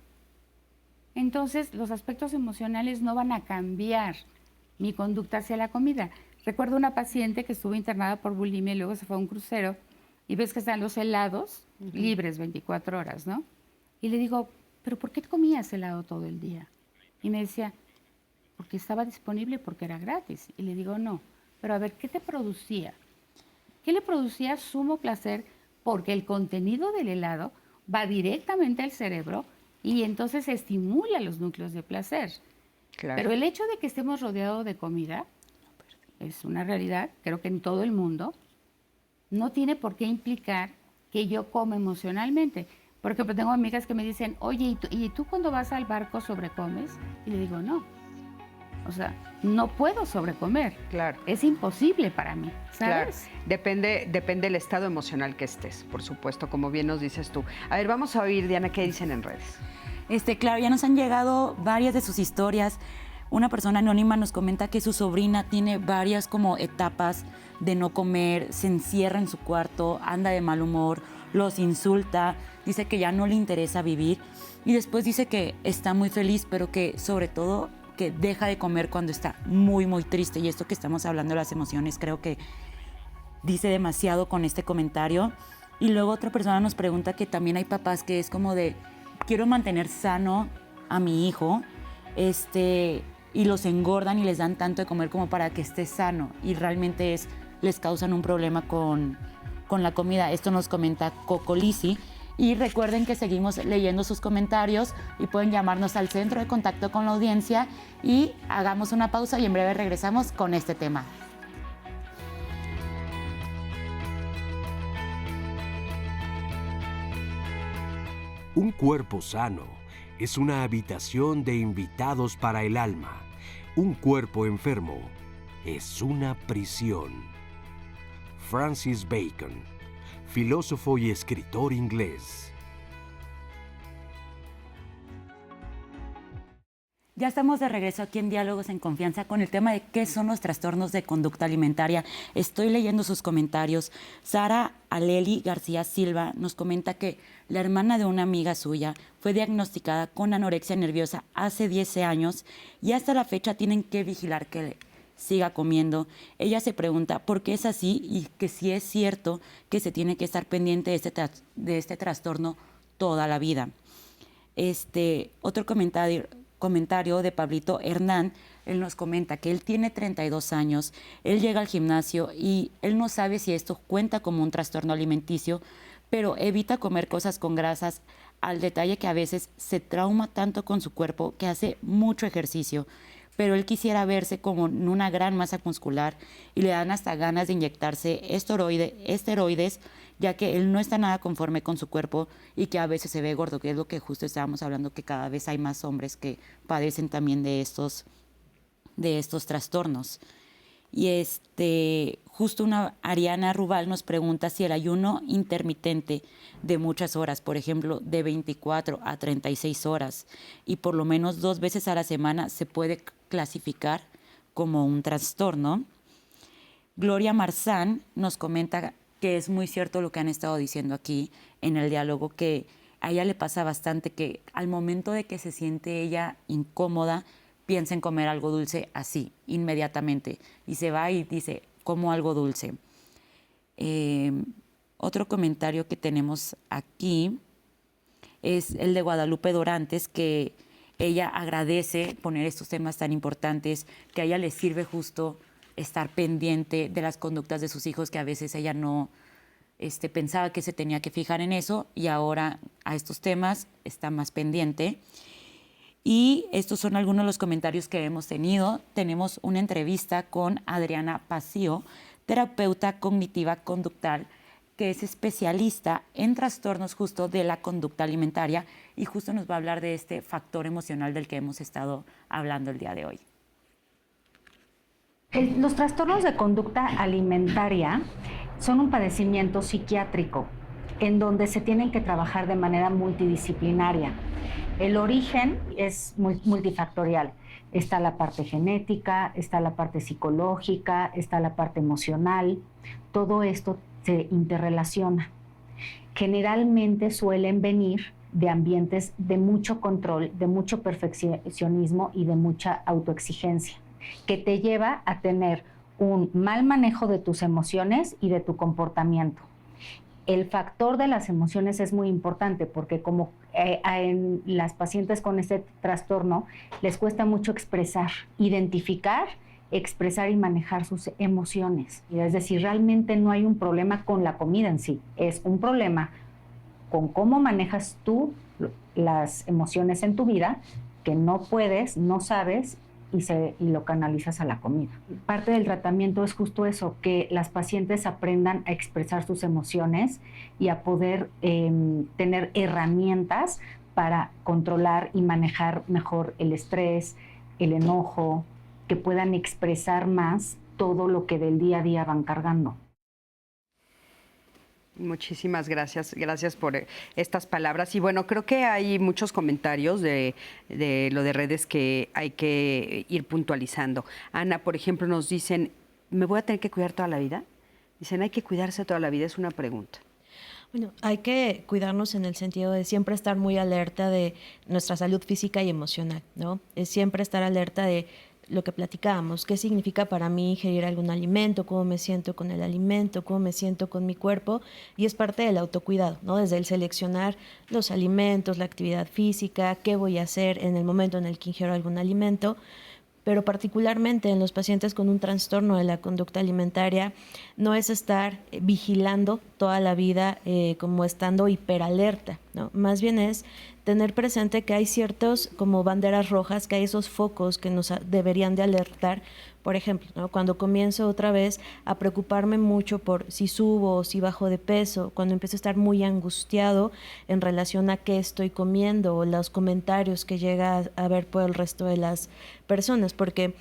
[SPEAKER 6] entonces los aspectos emocionales no van a cambiar mi conducta hacia la comida. Recuerdo una paciente que estuvo internada por bulimia y luego se fue a un crucero y ves que están los helados libres 24 horas, ¿no? Y le digo, ¿pero por qué comías helado todo el día? Y me decía, porque estaba disponible, porque era gratis. Y le digo, no, pero a ver, ¿qué te producía? ¿Qué le producía sumo placer? Porque el contenido del helado va directamente al cerebro y entonces estimula los núcleos de placer.
[SPEAKER 2] Claro.
[SPEAKER 6] Pero el hecho de que estemos rodeados de comida es una realidad, creo que en todo el mundo, no tiene por qué implicar que yo coma emocionalmente. Por ejemplo, tengo amigas que me dicen, oye, ¿y tú cuando vas al barco sobrecomes? Y le digo, no. O sea, no puedo sobrecomer.
[SPEAKER 2] Claro.
[SPEAKER 6] Es imposible para mí,
[SPEAKER 2] Claro,
[SPEAKER 6] ¿sabes?
[SPEAKER 2] depende del estado emocional que estés, por supuesto, como bien nos dices tú. A ver, vamos a oír, Diana, ¿qué dicen en redes?
[SPEAKER 3] Claro, ya nos han llegado varias de sus historias. Una persona anónima nos comenta que su sobrina tiene varias como etapas de no comer, se encierra en su cuarto, anda de mal humor, los insulta, dice que ya no le interesa vivir y después dice que está muy feliz, pero que sobre todo que deja de comer cuando está muy, muy triste. Y esto que estamos hablando de las emociones creo que dice demasiado con este comentario. Y luego otra persona nos pregunta que también hay papás que es como de, quiero mantener sano a mi hijo, y los engordan y les dan tanto de comer como para que esté sano. Y realmente les causan un problema con la comida. Esto nos comenta Coco Lisi. Y recuerden que seguimos leyendo sus comentarios y pueden llamarnos al centro de contacto con la audiencia y hagamos una pausa y en breve regresamos con este tema.
[SPEAKER 1] Un cuerpo sano es una habitación de invitados para el alma. Un cuerpo enfermo es una prisión. Francis Bacon, filósofo y escritor inglés.
[SPEAKER 3] Ya estamos de regreso aquí en Diálogos en Confianza con el tema de qué son los trastornos de conducta alimentaria. Estoy leyendo sus comentarios. Sara Aleli García Silva nos comenta que la hermana de una amiga suya fue diagnosticada con anorexia nerviosa hace 10 años y hasta la fecha tienen que vigilar que siga comiendo. Ella se pregunta por qué es así y que si es cierto que se tiene que estar pendiente de este trastorno toda la vida. Otro comentario de Pablito Hernán, él nos comenta que él tiene 32 años, él llega al gimnasio y él no sabe si esto cuenta como un trastorno alimenticio, pero evita comer cosas con grasas al detalle que a veces se trauma tanto con su cuerpo que hace mucho ejercicio, pero él quisiera verse como en una gran masa muscular y le dan hasta ganas de inyectarse esteroides, ya que él no está nada conforme con su cuerpo y que a veces se ve gordo, que es lo que justo estábamos hablando, que cada vez hay más hombres que padecen también de estos trastornos. Y justo una Ariana Rubal nos pregunta si el ayuno intermitente de muchas horas, por ejemplo, de 24 a 36 horas y por lo menos 2 veces a la semana se puede clasificar como un trastorno. Gloria Marzán nos comenta que es muy cierto lo que han estado diciendo aquí en el diálogo, que a ella le pasa bastante que al momento de que se siente ella incómoda, piensa en comer algo dulce así, inmediatamente. Y se va y dice, como algo dulce. Otro comentario que tenemos aquí es el de Guadalupe Dorantes, que ella agradece poner estos temas tan importantes, que a ella le sirve justo estar pendiente de las conductas de sus hijos, que a veces ella no pensaba que se tenía que fijar en eso y ahora a estos temas está más pendiente. Y estos son algunos de los comentarios que hemos tenido. Tenemos una entrevista con Adriana Pacio, terapeuta cognitiva conductual, que es especialista en trastornos justo de la conducta alimentaria y justo nos va a hablar de este factor emocional del que hemos estado hablando el día de hoy.
[SPEAKER 9] Los trastornos de conducta alimentaria son un padecimiento psiquiátrico en donde se tienen que trabajar de manera multidisciplinaria. El origen es multifactorial. Está la parte genética, está la parte psicológica, está la parte emocional. Todo esto se interrelaciona. Generalmente suelen venir de ambientes de mucho control, de mucho perfeccionismo y de mucha autoexigencia, que te lleva a tener un mal manejo de tus emociones y de tu comportamiento. El factor de las emociones es muy importante porque como en las pacientes con este trastorno les cuesta mucho identificar, expresar y manejar sus emociones. Es decir, realmente no hay un problema con la comida en sí, es un problema con cómo manejas tú las emociones en tu vida que no puedes, no sabes y lo canalizas a la comida. Parte del tratamiento es justo eso, que las pacientes aprendan a expresar sus emociones y a poder tener herramientas para controlar y manejar mejor el estrés, el enojo, que puedan expresar más todo lo que del día a día van cargando.
[SPEAKER 2] Muchísimas gracias, gracias por estas palabras. Y bueno, creo que hay muchos comentarios de lo de redes que hay que ir puntualizando. Ana, por ejemplo, nos dicen, ¿me voy a tener que cuidar toda la vida? Dicen, ¿hay que cuidarse toda la vida? Es una pregunta.
[SPEAKER 7] Bueno, hay que cuidarnos en el sentido de siempre estar muy alerta de nuestra salud física y emocional, ¿no? Es siempre estar alerta de lo que platicábamos, qué significa para mí ingerir algún alimento, cómo me siento con el alimento, cómo me siento con mi cuerpo, y es parte del autocuidado, ¿no? Desde el seleccionar los alimentos, la actividad física, qué voy a hacer en el momento en el que ingiero algún alimento, pero particularmente en los pacientes con un trastorno de la conducta alimentaria, no es estar vigilando toda la vida como estando hiperalerta, ¿no? Más bien es tener presente que hay ciertos como banderas rojas, que hay esos focos que nos deberían de alertar. Por ejemplo, ¿no? Cuando comienzo otra vez a preocuparme mucho por si subo o si bajo de peso, cuando empiezo a estar muy angustiado en relación a qué estoy comiendo o los comentarios que llega a ver por el resto de las personas, porque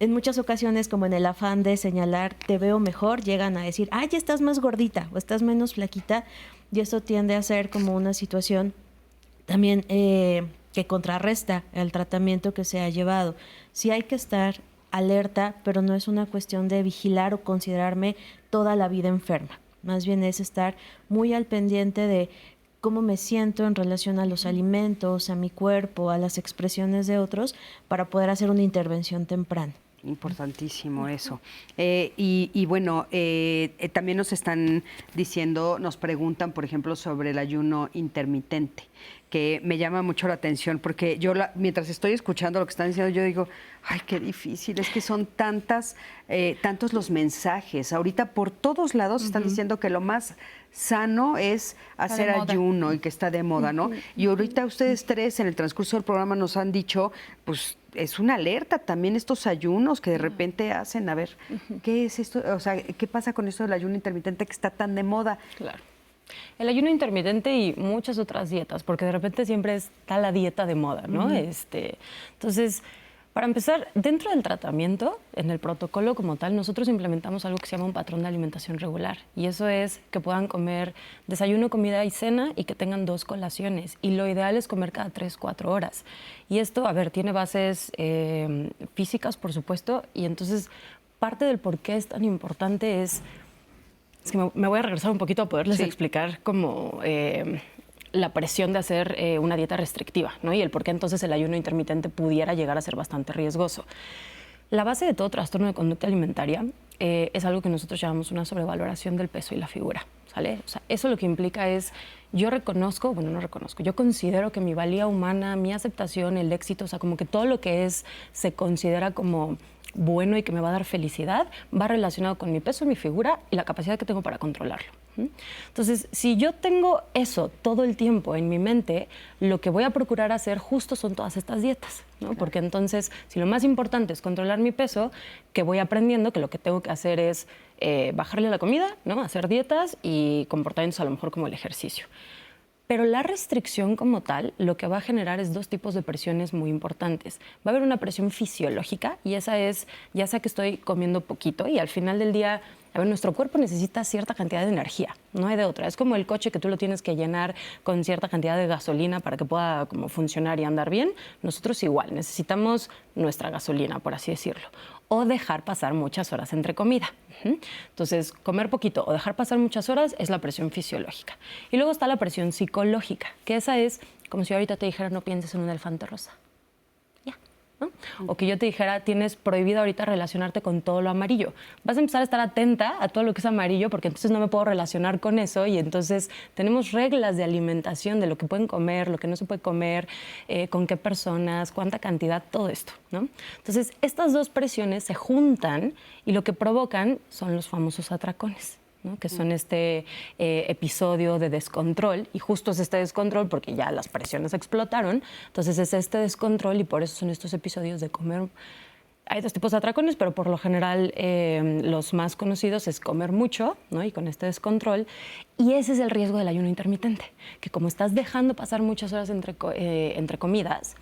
[SPEAKER 7] en muchas ocasiones, como en el afán de señalar, te veo mejor, llegan a decir, ay, ya estás más gordita o estás menos flaquita, y eso tiende a ser como una situación también que contrarresta el tratamiento que se ha llevado. Sí hay que estar alerta, pero no es una cuestión de vigilar o considerarme toda la vida enferma. Más bien es estar muy al pendiente de cómo me siento en relación a los alimentos, a mi cuerpo, a las expresiones de otros, para poder hacer una intervención temprana.
[SPEAKER 2] Importantísimo eso. Y bueno, también nos están diciendo, nos preguntan, por ejemplo, sobre el ayuno intermitente, que me llama mucho la atención, porque yo mientras estoy escuchando lo que están diciendo, yo digo, ay, qué difícil, es que son tantos los mensajes. Ahorita por todos lados están diciendo que lo más sano es hacer ayuno y que está de moda, ¿no? Y ahorita ustedes tres en el transcurso del programa nos han dicho, pues es una alerta también estos ayunos que de repente hacen, a ver, ¿qué es esto? O sea, ¿qué pasa con esto del ayuno intermitente que está tan de moda?
[SPEAKER 4] Claro. El ayuno intermitente y muchas otras dietas, porque de repente siempre está la dieta de moda, ¿no? Entonces, para empezar, dentro del tratamiento, en el protocolo como tal, nosotros implementamos algo que se llama un patrón de alimentación regular. Y eso es que puedan comer desayuno, comida y cena y que tengan 2 colaciones. Y lo ideal es comer cada 3-4 horas. Y esto, a ver, tiene bases físicas, por supuesto. Y entonces, parte del por qué es tan importante es que me voy a regresar un poquito a poderles explicar cómo la presión de hacer una dieta restrictiva, ¿no? Y el por qué entonces el ayuno intermitente pudiera llegar a ser bastante riesgoso. La base de todo trastorno de conducta alimentaria es algo que nosotros llamamos una sobrevaloración del peso y la figura, ¿sale? O sea, eso lo que implica es, yo reconozco, bueno, no reconozco, yo considero que mi valía humana, mi aceptación, el éxito, o sea, como que todo lo que se considera como bueno y que me va a dar felicidad, va relacionado con mi peso, mi figura y la capacidad que tengo para controlarlo. Entonces, si yo tengo eso todo el tiempo en mi mente, lo que voy a procurar hacer justo son todas estas dietas, ¿no? Claro. Porque entonces, si lo más importante es controlar mi peso, que voy aprendiendo que lo que tengo que hacer es bajarle la comida, ¿no? Hacer dietas y comportamientos a lo mejor como el ejercicio. Pero la restricción como tal lo que va a generar es 2 tipos de presiones muy importantes. Va a haber una presión fisiológica y esa es, ya sea que estoy comiendo poquito y al final del día, a ver, nuestro cuerpo necesita cierta cantidad de energía, no hay de otra. Es como el coche que tú lo tienes que llenar con cierta cantidad de gasolina para que pueda como funcionar y andar bien. Nosotros igual, necesitamos nuestra gasolina, por así decirlo. O dejar pasar muchas horas entre comida. Entonces, comer poquito o dejar pasar muchas horas es la presión fisiológica. Y luego está la presión psicológica, que esa es como si ahorita te dijera no pienses en un elefante rosa. Ya, ¿no? O que yo te dijera tienes prohibido ahorita relacionarte con todo lo amarillo. Vas a empezar a estar atenta a todo lo que es amarillo porque entonces no me puedo relacionar con eso y entonces tenemos reglas de alimentación de lo que pueden comer, lo que no se puede comer, con qué personas, cuánta cantidad, todo esto, ¿no? Entonces, estas 2 presiones se juntan y lo que provocan son los famosos atracones, ¿no? Que son este episodio de descontrol, y justo es este descontrol porque ya las presiones explotaron, entonces es este descontrol y por eso son estos episodios de comer Hay dos tipos de atracones, pero por lo general los más conocidos es comer mucho, ¿no? Y con este descontrol. Y ese es el riesgo del ayuno intermitente, que como estás dejando pasar muchas horas entre comidas,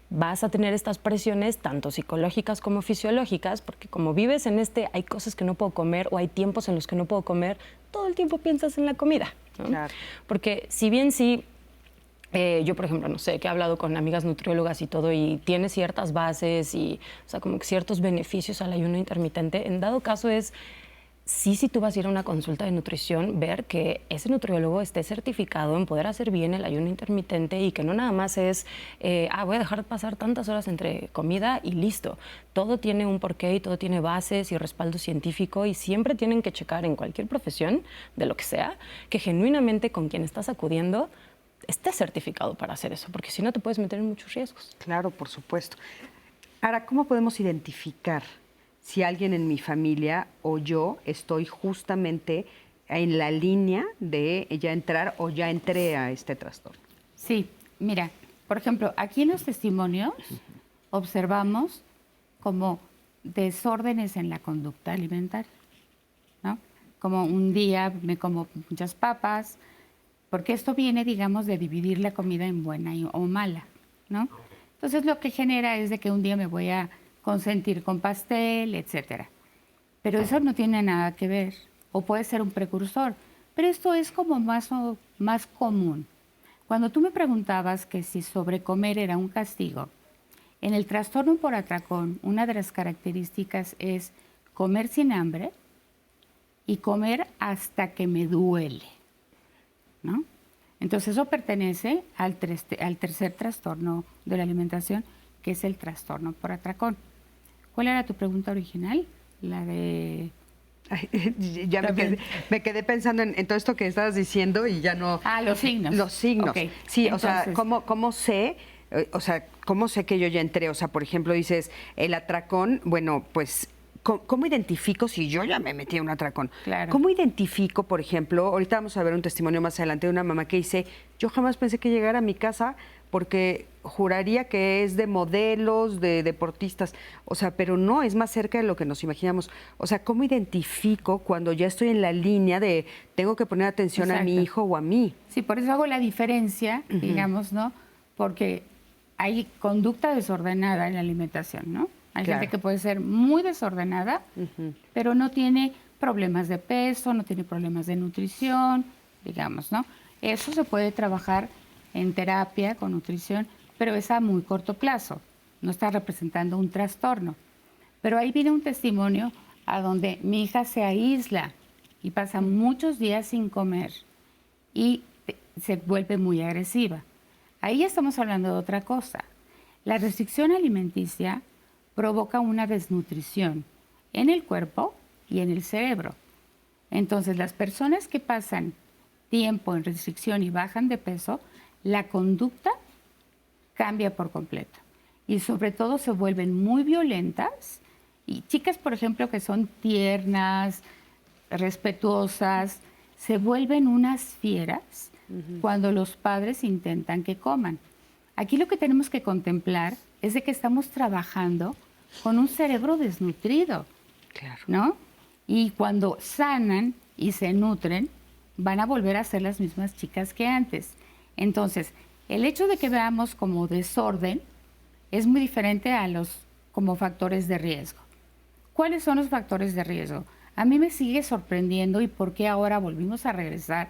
[SPEAKER 4] vas a tener estas presiones tanto psicológicas como fisiológicas, porque como vives en hay cosas que no puedo comer o hay tiempos en los que no puedo comer, todo el tiempo piensas en la comida, ¿no?
[SPEAKER 2] Claro.
[SPEAKER 4] Porque si bien sí... yo, por ejemplo, no sé, que he hablado con amigas nutriólogas y todo, y tiene ciertas bases y, o sea, como que ciertos beneficios al ayuno intermitente. En dado caso es, sí, si tú vas a ir a una consulta de nutrición, ver que ese nutriólogo esté certificado en poder hacer bien el ayuno intermitente y que no nada más es, voy a dejar pasar tantas horas entre comida y listo. Todo tiene un porqué y todo tiene bases y respaldo científico y siempre tienen que checar en cualquier profesión, de lo que sea, que genuinamente con quien estás acudiendo estés certificado para hacer eso, porque si no te puedes meter en muchos riesgos.
[SPEAKER 2] Claro, por supuesto. Ahora, ¿cómo podemos identificar si alguien en mi familia o yo estoy justamente en la línea de ya entrar o ya entré a este trastorno?
[SPEAKER 6] Sí, mira, por ejemplo, aquí en los testimonios observamos como desórdenes en la conducta alimentaria, ¿no? Como un día me como muchas papas, porque esto viene, digamos, de dividir la comida en buena o mala, ¿no? Entonces lo que genera es de que un día me voy a consentir con pastel, etcétera. Pero eso no tiene nada que ver, o puede ser un precursor, pero esto es como más común. Cuando tú me preguntabas que si sobrecomer era un castigo, en el trastorno por atracón, una de las características es comer sin hambre y comer hasta que me duele, ¿no? Entonces eso pertenece al tercer trastorno de la alimentación, que es el trastorno por atracón. ¿Cuál era tu pregunta original? La de...
[SPEAKER 2] Ay, ya me quedé pensando en todo esto que estabas diciendo y ya no...
[SPEAKER 6] los signos.
[SPEAKER 2] Los signos.
[SPEAKER 6] Okay.
[SPEAKER 2] Sí,
[SPEAKER 6] entonces,
[SPEAKER 2] o sea, ¿cómo sé? O sea, ¿cómo sé que yo ya entré? O sea, por ejemplo, dices, el atracón, bueno, pues... ¿Cómo identifico si yo ya me metí en un atracón?
[SPEAKER 6] Claro.
[SPEAKER 2] ¿Cómo identifico, por ejemplo, ahorita vamos a ver un testimonio más adelante de una mamá que dice, yo jamás pensé que llegara a mi casa porque juraría que es de modelos, de deportistas, o sea, pero no, es más cerca de lo que nos imaginamos. O sea, ¿cómo identifico cuando ya estoy en la línea de tengo que poner atención a mi hijo o a mí?
[SPEAKER 6] Sí, por eso hago la diferencia, digamos, ¿no? Porque hay conducta desordenada en la alimentación, ¿no? Hay gente que puede ser muy desordenada, pero no tiene problemas de peso, no tiene problemas de nutrición, digamos, ¿no? Eso se puede trabajar en terapia con nutrición, pero es a muy corto plazo, no está representando un trastorno. Pero ahí viene un testimonio a donde mi hija se aísla y pasa muchos días sin comer y se vuelve muy agresiva. Ahí estamos hablando de otra cosa. La restricción alimenticia provoca una desnutrición en el cuerpo y en el cerebro. Entonces, las personas que pasan tiempo en restricción y bajan de peso, la conducta cambia por completo. Y sobre todo se vuelven muy violentas. Y chicas, por ejemplo, que son tiernas, respetuosas, se vuelven unas fieras cuando los padres intentan que coman. Aquí lo que tenemos que contemplar es de que estamos trabajando con un cerebro desnutrido, ¿no? Y cuando sanan y se nutren, van a volver a ser las mismas chicas que antes. Entonces, el hecho de que veamos como desorden es muy diferente a los como factores de riesgo. ¿Cuáles son los factores de riesgo? A mí me sigue sorprendiendo y por qué ahora volvimos a regresar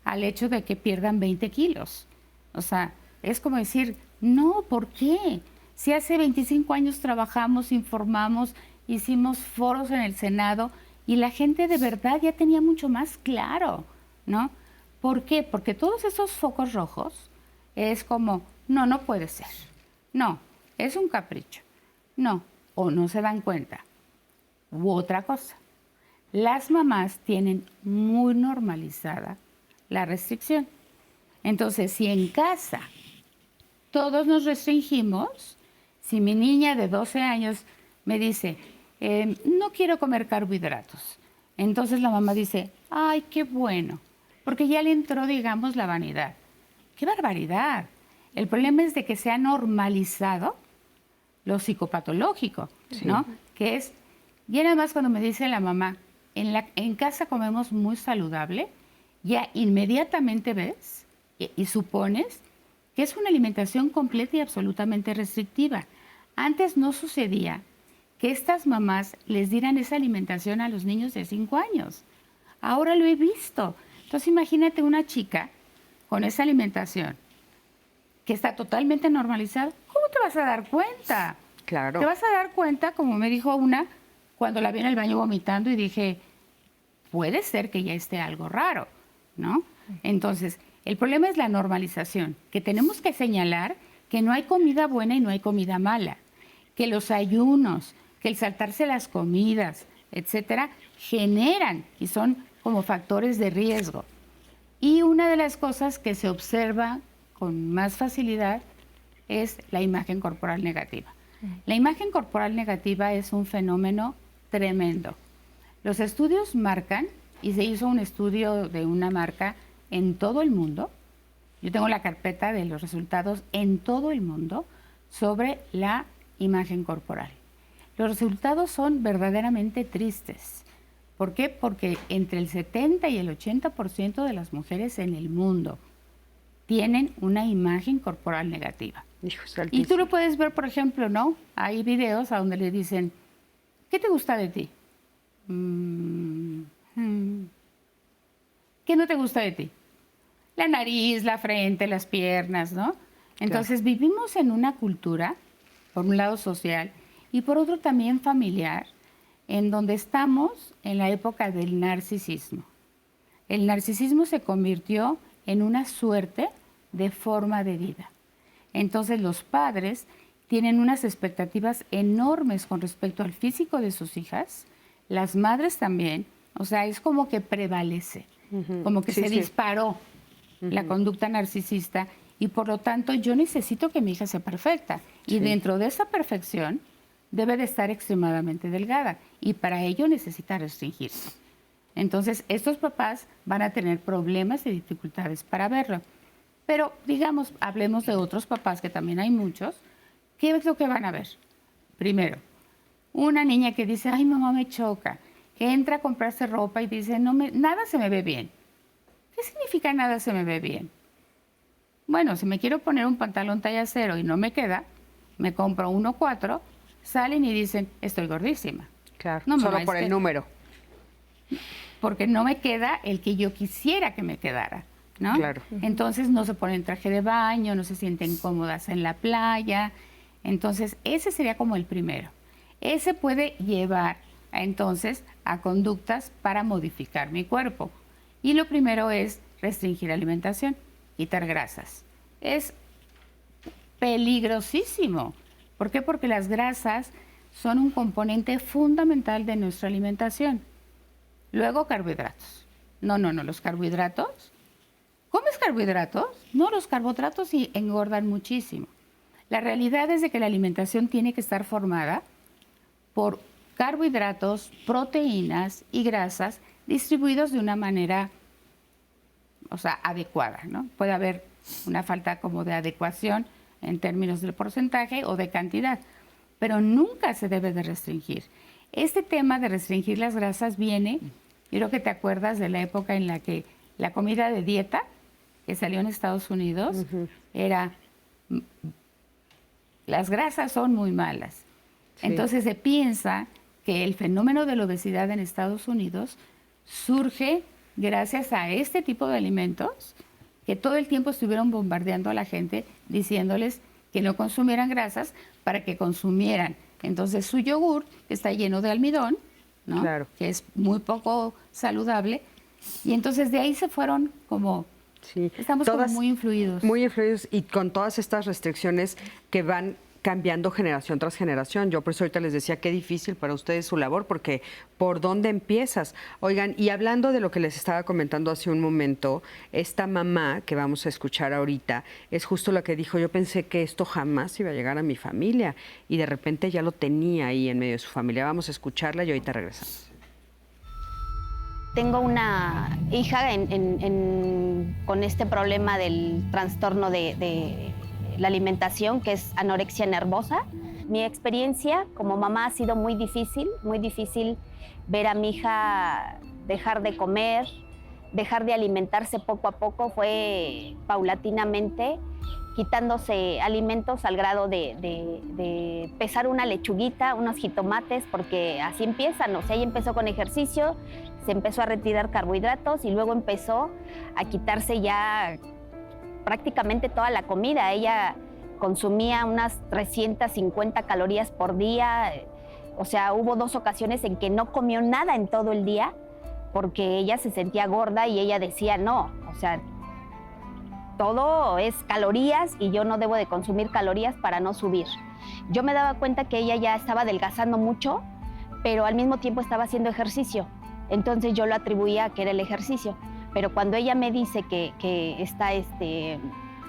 [SPEAKER 6] al hecho de que pierdan 20 kilos. O sea, es como decir, no, ¿por qué? Si hace 25 años trabajamos, informamos, hicimos foros en el Senado y la gente de verdad ya tenía mucho más claro, ¿no? ¿Por qué? Porque todos esos focos rojos es como, no puede ser. No, es un capricho. No, o no se dan cuenta. U otra cosa. Las mamás tienen muy normalizada la restricción. Entonces, si en casa todos nos restringimos, si mi niña de 12 años me dice, no quiero comer carbohidratos, entonces la mamá dice, ay, qué bueno, porque ya le entró, digamos, la vanidad. ¡Qué barbaridad! El problema es de que se ha normalizado lo psicopatológico. ¿no? Que es, y nada más cuando me dice la mamá, en casa comemos muy saludable, ya inmediatamente ves y supones que es una alimentación completa y absolutamente restrictiva. Antes no sucedía que estas mamás les dieran esa alimentación a los niños de 5 años. Ahora lo he visto. Entonces imagínate una chica con esa alimentación que está totalmente normalizada. ¿Cómo te vas a dar cuenta?
[SPEAKER 2] Claro.
[SPEAKER 6] Te vas a dar cuenta, como me dijo una, cuando la vi en el baño vomitando y dije, puede ser que ya esté algo raro, ¿no? Entonces, el problema es la normalización, que tenemos que señalar que no hay comida buena y no hay comida mala, que los ayunos, que el saltarse las comidas, etcétera, generan y son como factores de riesgo. Y una de las cosas que se observa con más facilidad es la imagen corporal negativa. La imagen corporal negativa es un fenómeno tremendo. Los estudios marcan, y se hizo un estudio de una marca en todo el mundo, yo tengo la carpeta de los resultados en todo el mundo sobre la imagen corporal. Los resultados son verdaderamente tristes. ¿Por qué? Porque entre el 70 y el 80% de las mujeres en el mundo tienen una imagen corporal negativa. Y tú lo puedes ver, por ejemplo, ¿no? Hay videos a donde le dicen, ¿qué te gusta de ti? ¿Qué no te gusta de ti? La nariz, la frente, las piernas, ¿no? Entonces vivimos en una cultura, por un lado social, y por otro también familiar, en donde estamos en la época del narcisismo. El narcisismo se convirtió en una suerte de forma de vida. Entonces los padres tienen unas expectativas enormes con respecto al físico de sus hijas, las madres también, o sea, es como que prevalece, como que se disparó la conducta narcisista y por lo tanto yo necesito que mi hija sea perfecta y dentro de esa perfección debe de estar extremadamente delgada y para ello necesita restringirse. Entonces estos papás van a tener problemas y dificultades para verlo. Pero digamos, hablemos de otros papás, que también hay muchos. ¿Qué es lo que van a ver? Primero, una niña que dice, ay, mamá, me choca. Que entra a comprarse ropa y dice, nada se me ve bien. ¿Qué significa nada se me ve bien? Bueno, si me quiero poner un pantalón talla 0 y no me queda, me compro 1.4, salen y dicen, estoy gordísima.
[SPEAKER 2] Claro,
[SPEAKER 6] no,
[SPEAKER 2] solo por el número.
[SPEAKER 6] Porque no me queda el que yo quisiera que me quedara. ¿no?
[SPEAKER 2] Claro.
[SPEAKER 6] Entonces no se ponen traje de baño, no se sienten cómodas en la playa. Entonces ese sería como el primero. Ese puede llevar entonces a conductas para modificar mi cuerpo. Y lo primero es restringir alimentación, quitar grasas. Es peligrosísimo. ¿Por qué? Porque las grasas son un componente fundamental de nuestra alimentación. Luego carbohidratos. No, los carbohidratos. ¿Comes carbohidratos? No, los carbohidratos sí engordan muchísimo. La realidad es de que la alimentación tiene que estar formada por carbohidratos, proteínas y grasas distribuidos de una manera, adecuada, ¿no? Puede haber una falta como de adecuación en términos del porcentaje o de cantidad, pero nunca se debe de restringir. Este tema de restringir las grasas viene, yo creo que te acuerdas de la época en la que la comida de dieta que salió en Estados Unidos era, las grasas son muy malas. Sí. Entonces se piensa que el fenómeno de la obesidad en Estados Unidos surge gracias a este tipo de alimentos que todo el tiempo estuvieron bombardeando a la gente diciéndoles que no consumieran grasas para que consumieran. Entonces su yogur está lleno de almidón, ¿no? Claro. Que es muy poco saludable. Y entonces de ahí se fueron como... Sí. Estamos como muy influidos.
[SPEAKER 2] Muy influidos y con todas estas restricciones que van cambiando generación tras generación. Yo por eso ahorita les decía qué difícil para ustedes su labor, porque ¿por dónde empiezas? Oigan, y hablando de lo que les estaba comentando hace un momento, esta mamá que vamos a escuchar ahorita es justo lo que dijo, yo pensé que esto jamás iba a llegar a mi familia y de repente ya lo tenía ahí en medio de su familia. Vamos a escucharla y ahorita regresamos.
[SPEAKER 10] Tengo una hija con este problema del trastorno de la alimentación, que es anorexia nervosa. mi experiencia como mamá ha sido muy difícil ver a mi hija dejar de comer, dejar de alimentarse poco a poco, fue paulatinamente quitándose alimentos al grado de pesar una lechuguita, unos jitomates, porque así empiezan, o sea, ella empezó con ejercicio, se empezó a retirar carbohidratos y luego empezó a quitarse ya prácticamente toda la comida. Ella consumía unas 350 calorías por día, o sea, hubo 2 ocasiones en que no comió nada en todo el día porque ella se sentía gorda y ella decía no, o sea, todo es calorías y yo no debo de consumir calorías para no subir. Yo me daba cuenta que ella ya estaba adelgazando mucho, pero al mismo tiempo estaba haciendo ejercicio. Entonces yo lo atribuía a que era el ejercicio. Pero cuando ella me dice que está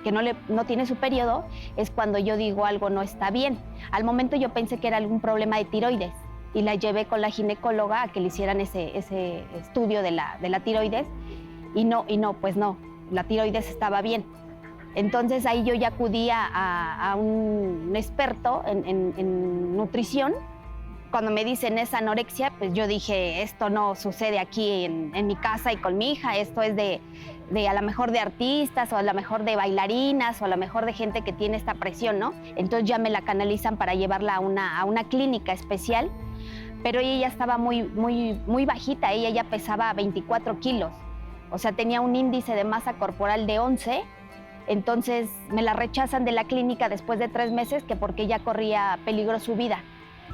[SPEAKER 10] que no tiene su periodo, es cuando yo digo algo no está bien. Al momento yo pensé que era algún problema de tiroides y la llevé con la ginecóloga a que le hicieran ese estudio de la tiroides y no, pues no, la tiroides estaba bien. Entonces ahí yo ya acudí a un experto en nutrición. Cuando me dicen es anorexia, pues yo dije, esto no sucede aquí en mi casa y con mi hija, esto es de a lo mejor de artistas o a lo mejor de bailarinas o a lo mejor de gente que tiene esta presión, ¿no? Entonces ya me la canalizan para llevarla a una clínica especial, pero ella ya estaba muy bajita, ella ya pesaba 24 kilos, o sea, tenía un índice de masa corporal de 11, entonces me la rechazan de la clínica después de 3 meses que porque ya corría peligro su vida.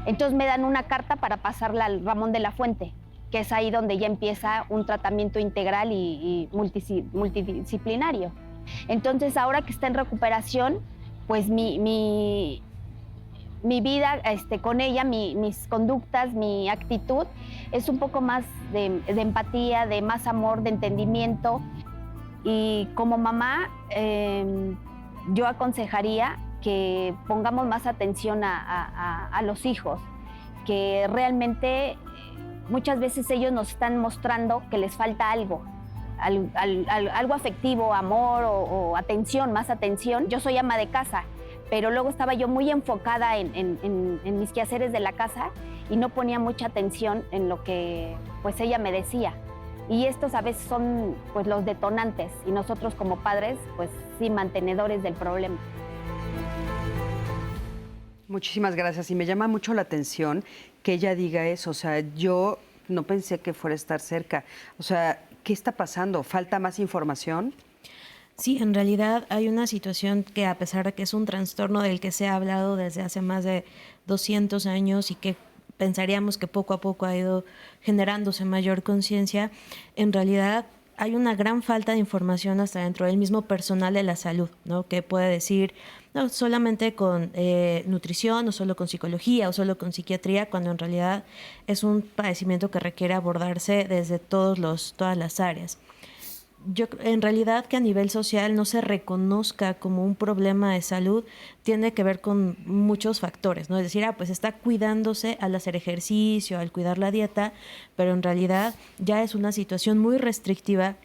[SPEAKER 10] Entonces me dan una carta para pasarla al Ramón de la Fuente, que es ahí donde ya empieza un tratamiento integral y multidisciplinario. Entonces ahora que está en recuperación, pues mi vida con ella, mis conductas, mi actitud es un poco más de empatía, de más amor, de entendimiento. Y como mamá, yo aconsejaría que pongamos más atención a los hijos, que realmente muchas veces ellos nos están mostrando que les falta algo afectivo, amor o atención, más atención. Yo soy ama de casa, pero luego estaba yo muy enfocada en mis quehaceres de la casa y no ponía mucha atención en lo que pues ella me decía. Y estos a veces son pues los detonantes y nosotros como padres pues sí mantenedores del problema.
[SPEAKER 2] Muchísimas gracias. Y me llama mucho la atención que ella diga eso. O sea, yo no pensé que fuera a estar cerca. O sea, ¿qué está pasando? ¿Falta más información?
[SPEAKER 7] Sí, en realidad hay una situación que a pesar de que es un trastorno del que se ha hablado desde hace más de 200 años y que pensaríamos que poco a poco ha ido generándose mayor conciencia, en realidad hay una gran falta de información hasta dentro del mismo personal de la salud, ¿no? Que puede decir, no solamente con nutrición, o solo con psicología, o solo con psiquiatría, cuando en realidad es un padecimiento que requiere abordarse desde todas las áreas. Yo, en realidad, que a nivel social no se reconozca como un problema de salud tiene que ver con muchos factores, ¿no? Es decir, pues está cuidándose al hacer ejercicio, al cuidar la dieta, pero en realidad ya es una situación muy restrictiva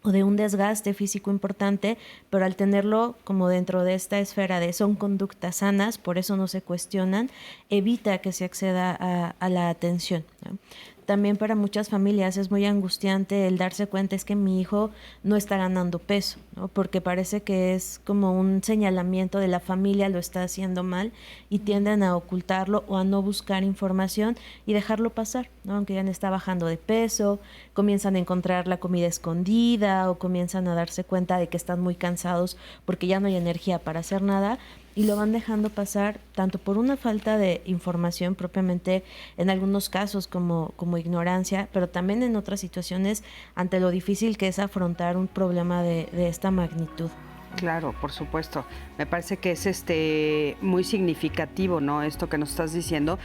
[SPEAKER 7] o de un desgaste físico importante, pero al tenerlo como dentro de esta esfera de son conductas sanas, por eso no se cuestionan, evita que se acceda a la atención, ¿no? También para muchas familias es muy angustiante el darse cuenta es que mi hijo no está ganando peso, ¿no? Porque parece que es como un señalamiento de la familia lo está haciendo mal y tienden a ocultarlo o a no buscar información y dejarlo pasar, ¿no? Aunque ya no está bajando de peso, comienzan a encontrar la comida escondida o comienzan a darse cuenta de que están muy cansados porque ya no hay energía para hacer nada. Y lo van dejando pasar tanto por una falta de información propiamente, en algunos casos como ignorancia, pero también en otras situaciones ante lo difícil que es afrontar un problema de esta magnitud.
[SPEAKER 2] Claro, por supuesto. Me parece que es muy significativo, ¿no? Esto que nos estás diciendo.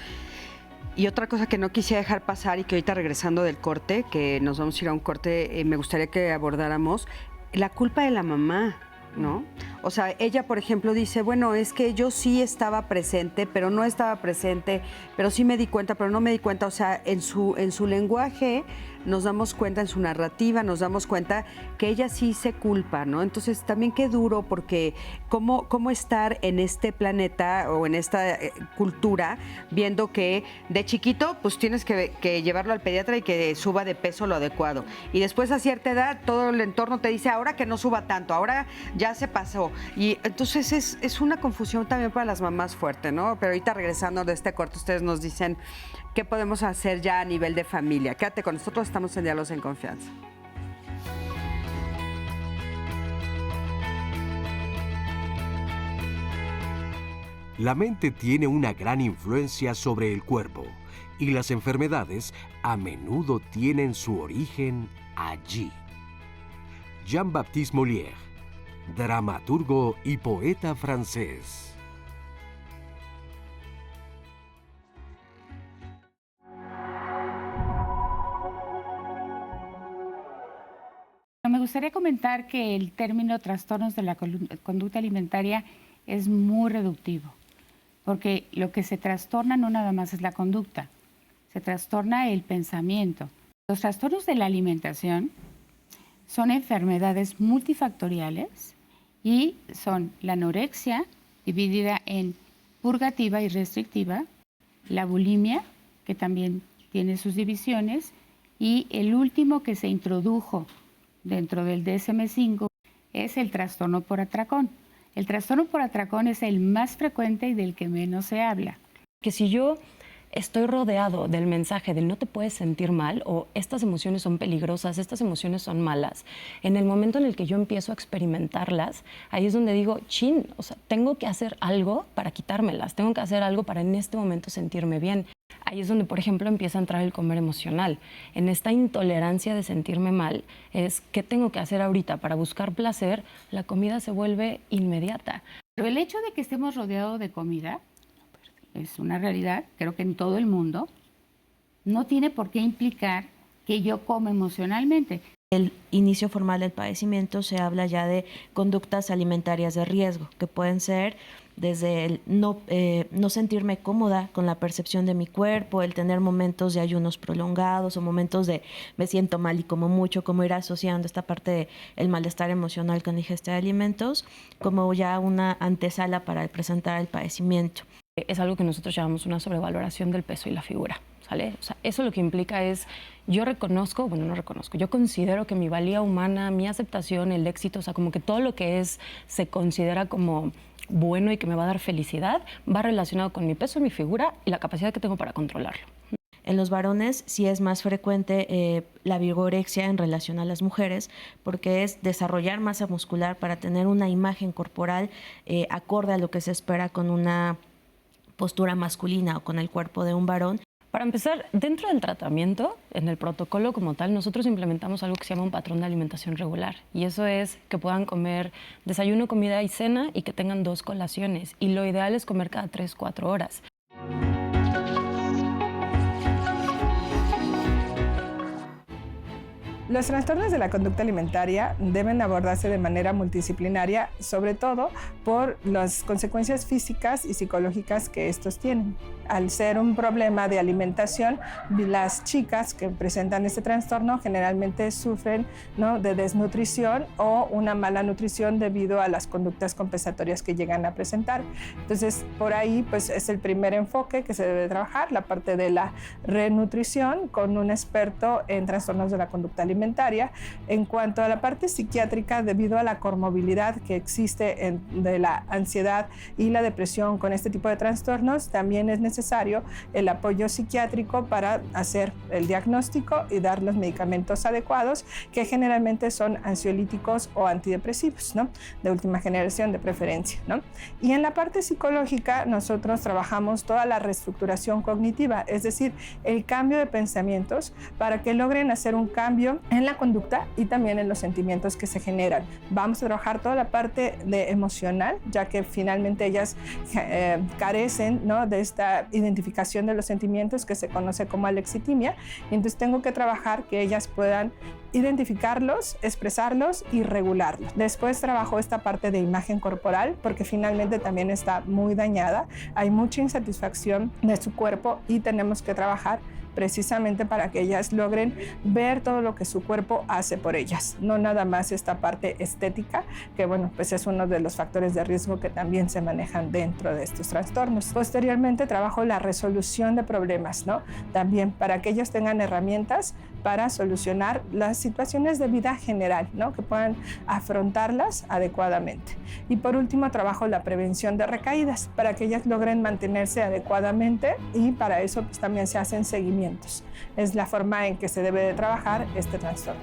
[SPEAKER 2] Y otra cosa que no quisiera dejar pasar y que ahorita regresando del corte, que nos vamos a ir a un corte, me gustaría que abordáramos la culpa de la mamá. ¿no? O sea, ella, por ejemplo, dice, bueno, es que yo sí estaba presente, pero no estaba presente, pero sí me di cuenta, pero no me di cuenta. O sea, en su lenguaje nos damos cuenta, en su narrativa nos damos cuenta que ella sí se culpa, ¿no? Entonces, también qué duro, porque cómo estar en este planeta o en esta cultura viendo que de chiquito, pues tienes que llevarlo al pediatra y que suba de peso lo adecuado. Y después a cierta edad, todo el entorno te dice, ahora que no suba tanto, ahora ya se pasó. Y entonces es una confusión también para las mamás fuerte, ¿no? Pero ahorita regresando de este corte, ustedes nos dicen qué podemos hacer ya a nivel de familia. Quédate con nosotros, estamos en Diálogos en Confianza.
[SPEAKER 1] La mente tiene una gran influencia sobre el cuerpo y las enfermedades a menudo tienen su origen allí. Jean-Baptiste Molière, dramaturgo y poeta francés.
[SPEAKER 6] Me gustaría comentar que el término trastornos de la conducta alimentaria es muy reductivo, porque lo que se trastorna no nada más es la conducta, se trastorna el pensamiento. Los trastornos de la alimentación son enfermedades multifactoriales y son la anorexia, dividida en purgativa y restrictiva, la bulimia, que también tiene sus divisiones, y el último que se introdujo dentro del DSM-5 es el trastorno por atracón. El trastorno por atracón es el más frecuente y del que menos se habla.
[SPEAKER 4] Que si yo estoy rodeado del mensaje del no te puedes sentir mal o estas emociones son peligrosas, estas emociones son malas, en el momento en el que yo empiezo a experimentarlas, ahí es donde digo, chin, o sea, tengo que hacer algo para quitármelas, tengo que hacer algo para en este momento sentirme bien. Ahí es donde, por ejemplo, empieza a entrar el comer emocional. En esta intolerancia de sentirme mal, es ¿qué tengo que hacer ahorita para buscar placer? La comida se vuelve inmediata.
[SPEAKER 6] Pero el hecho de que estemos rodeados de comida es una realidad, creo que en todo el mundo, no tiene por qué implicar que yo como emocionalmente.
[SPEAKER 7] El inicio formal del padecimiento se habla ya de conductas alimentarias de riesgo, que pueden ser desde el no sentirme cómoda con la percepción de mi cuerpo, el tener momentos de ayunos prolongados o momentos de me siento mal y como mucho, como ir asociando esta parte del malestar emocional con ingesta de alimentos, como ya una antesala para presentar el padecimiento.
[SPEAKER 4] Es algo que nosotros llamamos una sobrevaloración del peso y la figura, ¿sale? O sea, eso lo que implica es, yo reconozco, bueno, no reconozco, yo considero que mi valía humana, mi aceptación, el éxito, o sea, como que todo lo que se considera como bueno y que me va a dar felicidad, va relacionado con mi peso, mi figura y la capacidad que tengo para controlarlo.
[SPEAKER 7] En los varones sí es más frecuente la vigorexia en relación a las mujeres, porque es desarrollar masa muscular para tener una imagen corporal acorde a lo que se espera con una postura masculina o con el cuerpo de un varón.
[SPEAKER 4] Para empezar, dentro del tratamiento, en el protocolo como tal, nosotros implementamos algo que se llama un patrón de alimentación regular. Y eso es que puedan comer desayuno, comida y cena y que tengan 2 colaciones. Y lo ideal es comer cada 3-4 horas.
[SPEAKER 11] Los trastornos de la conducta alimentaria deben abordarse de manera multidisciplinaria, sobre todo por las consecuencias físicas y psicológicas que estos tienen. Al ser un problema de alimentación, las chicas que presentan este trastorno generalmente sufren, ¿no?, de desnutrición o una mala nutrición debido a las conductas compensatorias que llegan a presentar. Entonces, por ahí pues, es el primer enfoque que se debe trabajar, la parte de la renutrición con un experto en trastornos de la conducta alimentaria. En cuanto a la parte psiquiátrica, debido a la comorbilidad que existe de la ansiedad y la depresión con este tipo de trastornos, también es necesario el apoyo psiquiátrico para hacer el diagnóstico y dar los medicamentos adecuados, que generalmente son ansiolíticos o antidepresivos, ¿no?, de última generación de preferencia, ¿no? Y en la parte psicológica nosotros trabajamos toda la reestructuración cognitiva, es decir, el cambio de pensamientos para que logren hacer un cambio en la conducta y también en los sentimientos que se generan. Vamos a trabajar toda la parte de emocional, ya que finalmente ellas carecen, ¿no?, de esta identificación de los sentimientos que se conoce como alexitimia. Entonces tengo que trabajar que ellas puedan identificarlos, expresarlos y regularlos. Después trabajo esta parte de imagen corporal porque finalmente también está muy dañada. Hay mucha insatisfacción de su cuerpo y tenemos que trabajar precisamente para que ellas logren ver todo lo que su cuerpo hace por ellas, no nada más esta parte estética, que bueno, pues es uno de los factores de riesgo que también se manejan dentro de estos trastornos. Posteriormente trabajo la resolución de problemas, ¿no? También para que ellos tengan herramientas para solucionar las situaciones de vida general, ¿no?, que puedan afrontarlas adecuadamente. Y por último trabajo la prevención de recaídas para que ellas logren mantenerse adecuadamente y para eso pues también se hacen seguimientos. Es la forma en que se debe de trabajar este trastorno.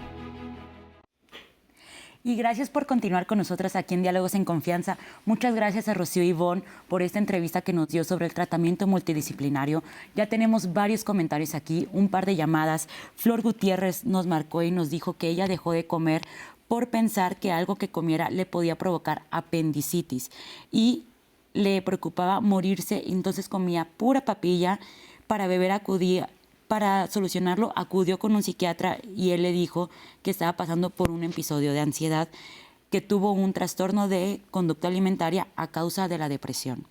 [SPEAKER 3] Y gracias por continuar con nosotras aquí en Diálogos en Confianza. Muchas gracias a Rocío Ivonne por esta entrevista que nos dio sobre el tratamiento multidisciplinario. Ya tenemos varios comentarios aquí, un par de llamadas. Flor Gutiérrez nos marcó y nos dijo que ella dejó de comer por pensar que algo que comiera le podía provocar apendicitis y le preocupaba morirse, entonces comía pura papilla. Para solucionarlo acudió con un psiquiatra y él le dijo que estaba pasando por un episodio de ansiedad, que tuvo un trastorno de conducta alimentaria a causa de la depresión.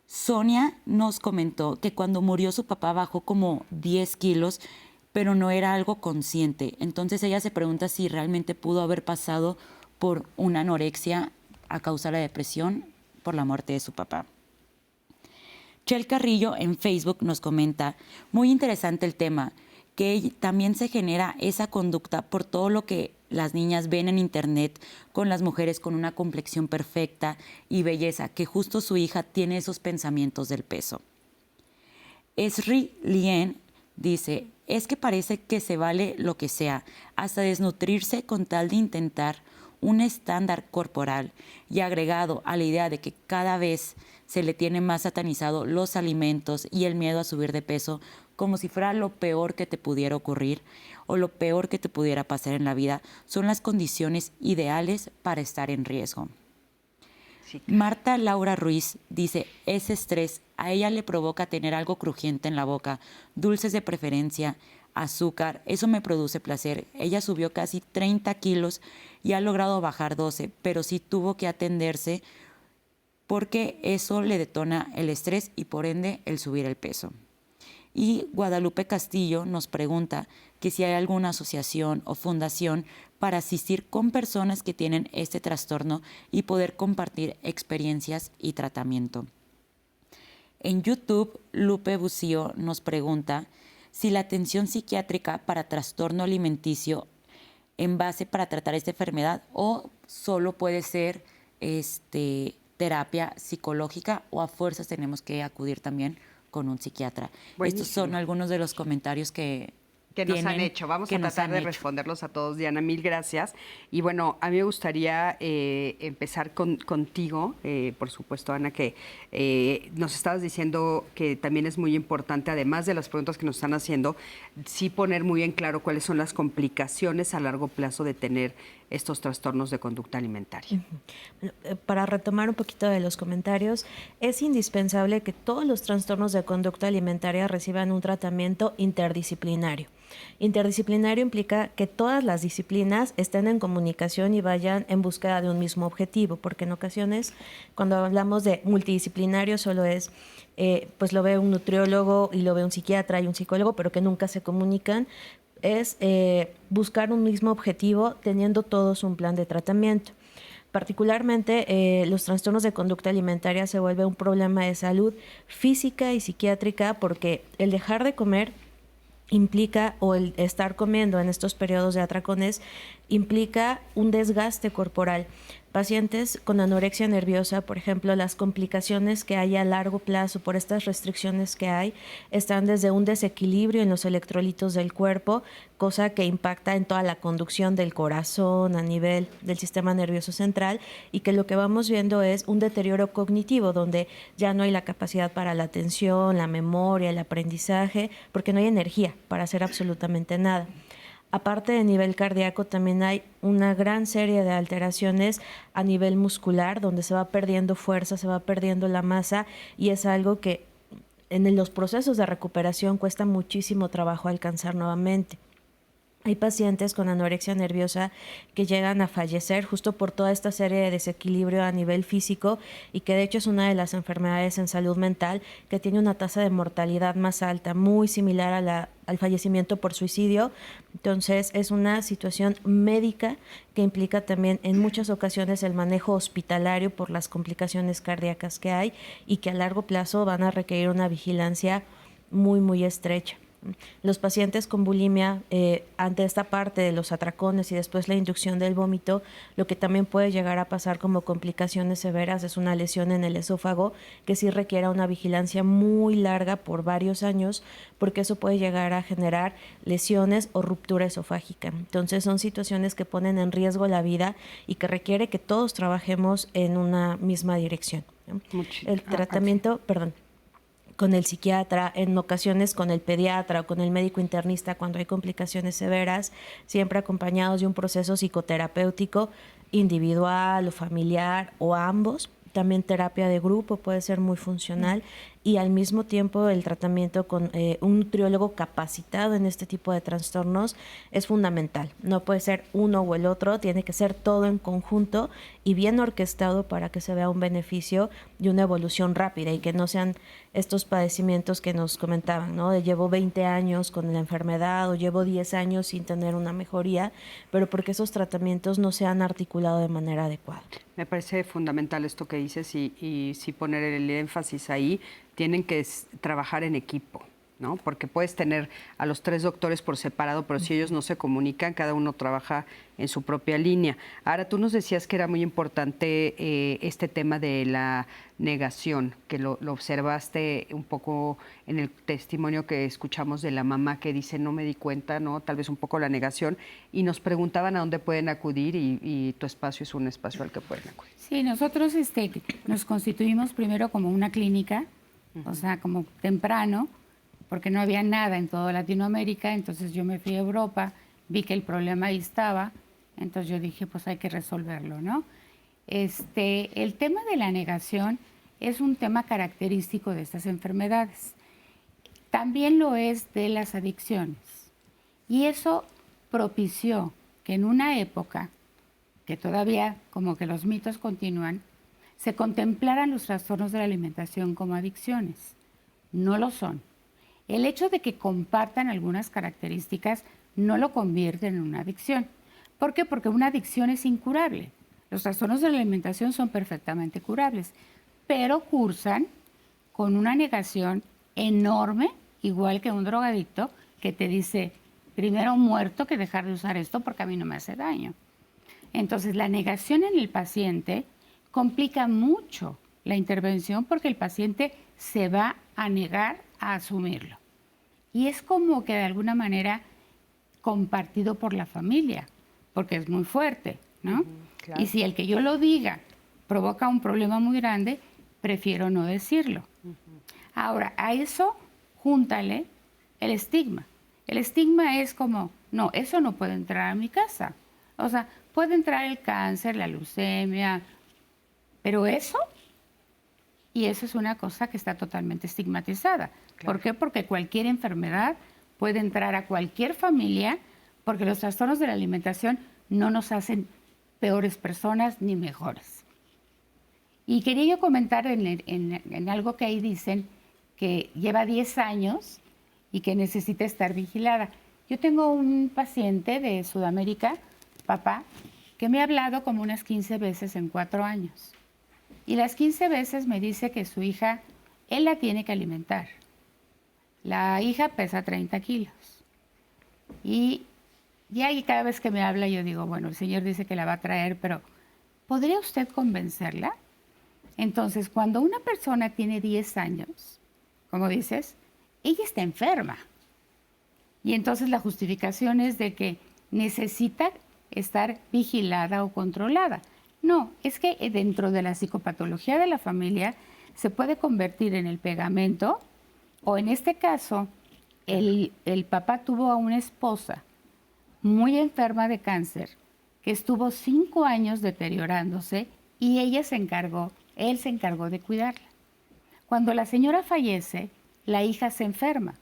[SPEAKER 3] Sonia nos comentó que cuando murió su papá bajó como 10 kilos, pero no era algo consciente. Entonces ella se pregunta si realmente pudo haber pasado por una anorexia a causa de la depresión por la muerte de su papá. Chel Carrillo en Facebook nos comenta, muy interesante el tema, que también se genera esa conducta por todo lo que las niñas ven en internet con las mujeres con una complexión perfecta y belleza, que justo su hija tiene esos pensamientos del peso. Esri Lien dice, es que parece que se vale lo que sea, hasta desnutrirse con tal de intentar un estándar corporal, y agregado a la idea de que cada vez se le tiene más satanizado los alimentos y el miedo a subir de peso como si fuera lo peor que te pudiera ocurrir o lo peor que te pudiera pasar en la vida, son las condiciones ideales para estar en riesgo. Sí. Marta Laura Ruiz dice, ese estrés a ella le provoca tener algo crujiente en la boca, dulces de preferencia, azúcar, eso me produce placer. Ella subió casi 30 kilos y ha logrado bajar 12, pero sí tuvo que atenderse porque eso le detona el estrés y por ende el subir el peso. Y Guadalupe Castillo nos pregunta que si hay alguna asociación o fundación para asistir con personas que tienen este trastorno y poder compartir experiencias y tratamiento. En YouTube, Lupe Bucío nos pregunta si la atención psiquiátrica para trastorno alimenticio en base para tratar esta enfermedad o solo puede ser terapia psicológica o a fuerzas tenemos que acudir también con un psiquiatra.
[SPEAKER 2] Buenísimo.
[SPEAKER 3] Estos son algunos de los comentarios que
[SPEAKER 2] nos han hecho. Vamos a tratar de responderlos a todos, Diana. Mil gracias. Y bueno, a mí me gustaría empezar contigo, por supuesto, Ana, que nos estabas diciendo que también es muy importante, además de las preguntas que nos están haciendo, sí poner muy en claro cuáles son las complicaciones a largo plazo de tener estos trastornos de conducta alimentaria.
[SPEAKER 7] Para retomar un poquito de los comentarios, es indispensable que todos los trastornos de conducta alimentaria reciban un tratamiento interdisciplinario. Interdisciplinario implica que todas las disciplinas estén en comunicación y vayan en búsqueda de un mismo objetivo, porque en ocasiones cuando hablamos de multidisciplinario solo es, pues lo ve un nutriólogo y lo ve un psiquiatra y un psicólogo, pero que nunca se comunican. Es buscar un mismo objetivo teniendo todos un plan de tratamiento. Particularmente los trastornos de conducta alimentaria se vuelve un problema de salud física y psiquiátrica porque el dejar de comer implica, o el estar comiendo en estos periodos de atracones, implica un desgaste corporal. Pacientes con anorexia nerviosa, por ejemplo, las complicaciones que hay a largo plazo por estas restricciones que hay están desde un desequilibrio en los electrolitos del cuerpo, cosa que impacta en toda la conducción del corazón a nivel del sistema nervioso central, y que lo que vamos viendo es un deterioro cognitivo donde ya no hay la capacidad para la atención, la memoria, el aprendizaje, porque no hay energía para hacer absolutamente nada. Aparte de nivel cardíaco, también hay una gran serie de alteraciones a nivel muscular, donde se va perdiendo fuerza, se va perdiendo la masa, y es algo que en los procesos de recuperación cuesta muchísimo trabajo alcanzar nuevamente. Hay pacientes con anorexia nerviosa que llegan a fallecer justo por toda esta serie de desequilibrio a nivel físico, y que de hecho es una de las enfermedades en salud mental que tiene una tasa de mortalidad más alta, muy similar al fallecimiento por suicidio. Entonces es una situación médica que implica también en muchas ocasiones el manejo hospitalario por las complicaciones cardíacas que hay, y que a largo plazo van a requerir una vigilancia muy, muy estrecha. Los pacientes con bulimia, ante esta parte de los atracones y después la inducción del vómito, lo que también puede llegar a pasar como complicaciones severas es una lesión en el esófago, que sí requiere una vigilancia muy larga por varios años, porque eso puede llegar a generar lesiones o ruptura esofágica. Entonces son situaciones que ponen en riesgo la vida y que requiere que todos trabajemos en una misma dirección, ¿no? El tratamiento, con el psiquiatra, en ocasiones con el pediatra o con el médico internista cuando hay complicaciones severas, siempre acompañados de un proceso psicoterapéutico individual o familiar o ambos. También terapia de grupo puede ser muy funcional, y al mismo tiempo el tratamiento con un nutriólogo capacitado en este tipo de trastornos es fundamental. No puede ser uno o el otro, tiene que ser todo en conjunto y bien orquestado para que se vea un beneficio y una evolución rápida, y que no sean estos padecimientos que nos comentaban, ¿no? De llevo 20 años con la enfermedad o llevo 10 años sin tener una mejoría, pero porque esos tratamientos no se han articulado de manera adecuada.
[SPEAKER 2] Me parece fundamental esto que dices, y sí poner el énfasis ahí. Tienen que trabajar en equipo, ¿no? Porque puedes tener a los 3 doctores por separado, pero si ellos no se comunican, cada uno trabaja en su propia línea. Ahora, tú nos decías que era muy importante este tema de la negación, que lo observaste un poco en el testimonio que escuchamos de la mamá que dice, no me di cuenta, ¿no? Tal vez un poco la negación, y nos preguntaban a dónde pueden acudir, y tu espacio es un espacio al que pueden acudir.
[SPEAKER 6] Sí, nosotros nos constituimos primero como una clínica, o sea, como temprano, porque no había nada en toda Latinoamérica. Entonces yo me fui a Europa, vi que el problema ahí estaba, entonces yo dije, pues hay que resolverlo, ¿no? El tema de la negación es un tema característico de estas enfermedades. También lo es de las adicciones. Y eso propició que en una época, que todavía como que los mitos continúan, se contemplaran los trastornos de la alimentación como adicciones. No lo son. El hecho de que compartan algunas características no lo convierte en una adicción. ¿Por qué? Porque una adicción es incurable. Los trastornos de la alimentación son perfectamente curables, pero cursan con una negación enorme, igual que un drogadicto que te dice, primero muerto que dejar de usar esto porque a mí no me hace daño. Entonces, la negación en el paciente complica mucho la intervención, porque el paciente se va a negar a asumirlo. Y es como que de alguna manera compartido por la familia, porque es muy fuerte, ¿no? Claro. Y si el que yo lo diga provoca un problema muy grande, prefiero no decirlo. Ahora, a eso júntale el estigma. El estigma es como, no, eso no puede entrar a mi casa. O sea, puede entrar el cáncer, la leucemia, pero eso, y eso es una cosa que está totalmente estigmatizada. Claro. ¿Por qué? Porque cualquier enfermedad puede entrar a cualquier familia, porque los trastornos de la alimentación no nos hacen peores personas ni mejores. Y quería yo comentar en algo que ahí dicen, que lleva 10 años y que necesita estar vigilada. Yo tengo un paciente de Sudamérica, papá, que me ha hablado como unas 15 veces en 4 años. Y las 15 veces me dice que su hija, él la tiene que alimentar. La hija pesa 30 kilos. Y ahí cada vez que me habla yo digo, bueno, el señor dice que la va a traer, pero ¿podría usted convencerla? Entonces, cuando una persona tiene 10 años, como dices, ella está enferma. Y entonces la justificación es de que necesita estar vigilada o controlada. No, es que dentro de la psicopatología de la familia se puede convertir en el pegamento, o en este caso, el papá tuvo a una esposa muy enferma de cáncer, que estuvo 5 años deteriorándose y él se encargó de cuidarla. Cuando la señora fallece, la hija se enferma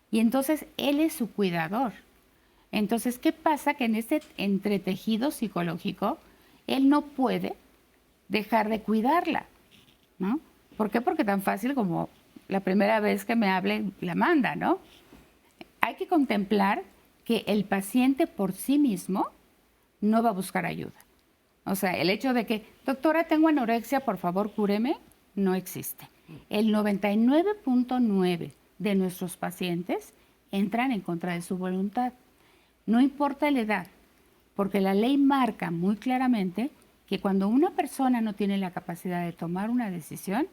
[SPEAKER 6] y entonces él es su cuidador. Entonces, ¿qué pasa? Que en este entretejido psicológico, él no puede dejar de cuidarla, ¿no? ¿Por qué? Porque tan fácil como la primera vez que me hable, la manda, ¿no? Hay que contemplar que el paciente por sí mismo no va a buscar ayuda. O sea, el hecho de que, doctora, tengo anorexia, por favor, cúreme, no existe. El 99.9 de nuestros pacientes entran en contra de su voluntad. No importa la edad, porque la ley marca muy claramente que cuando una persona no tiene la capacidad de tomar una decisión,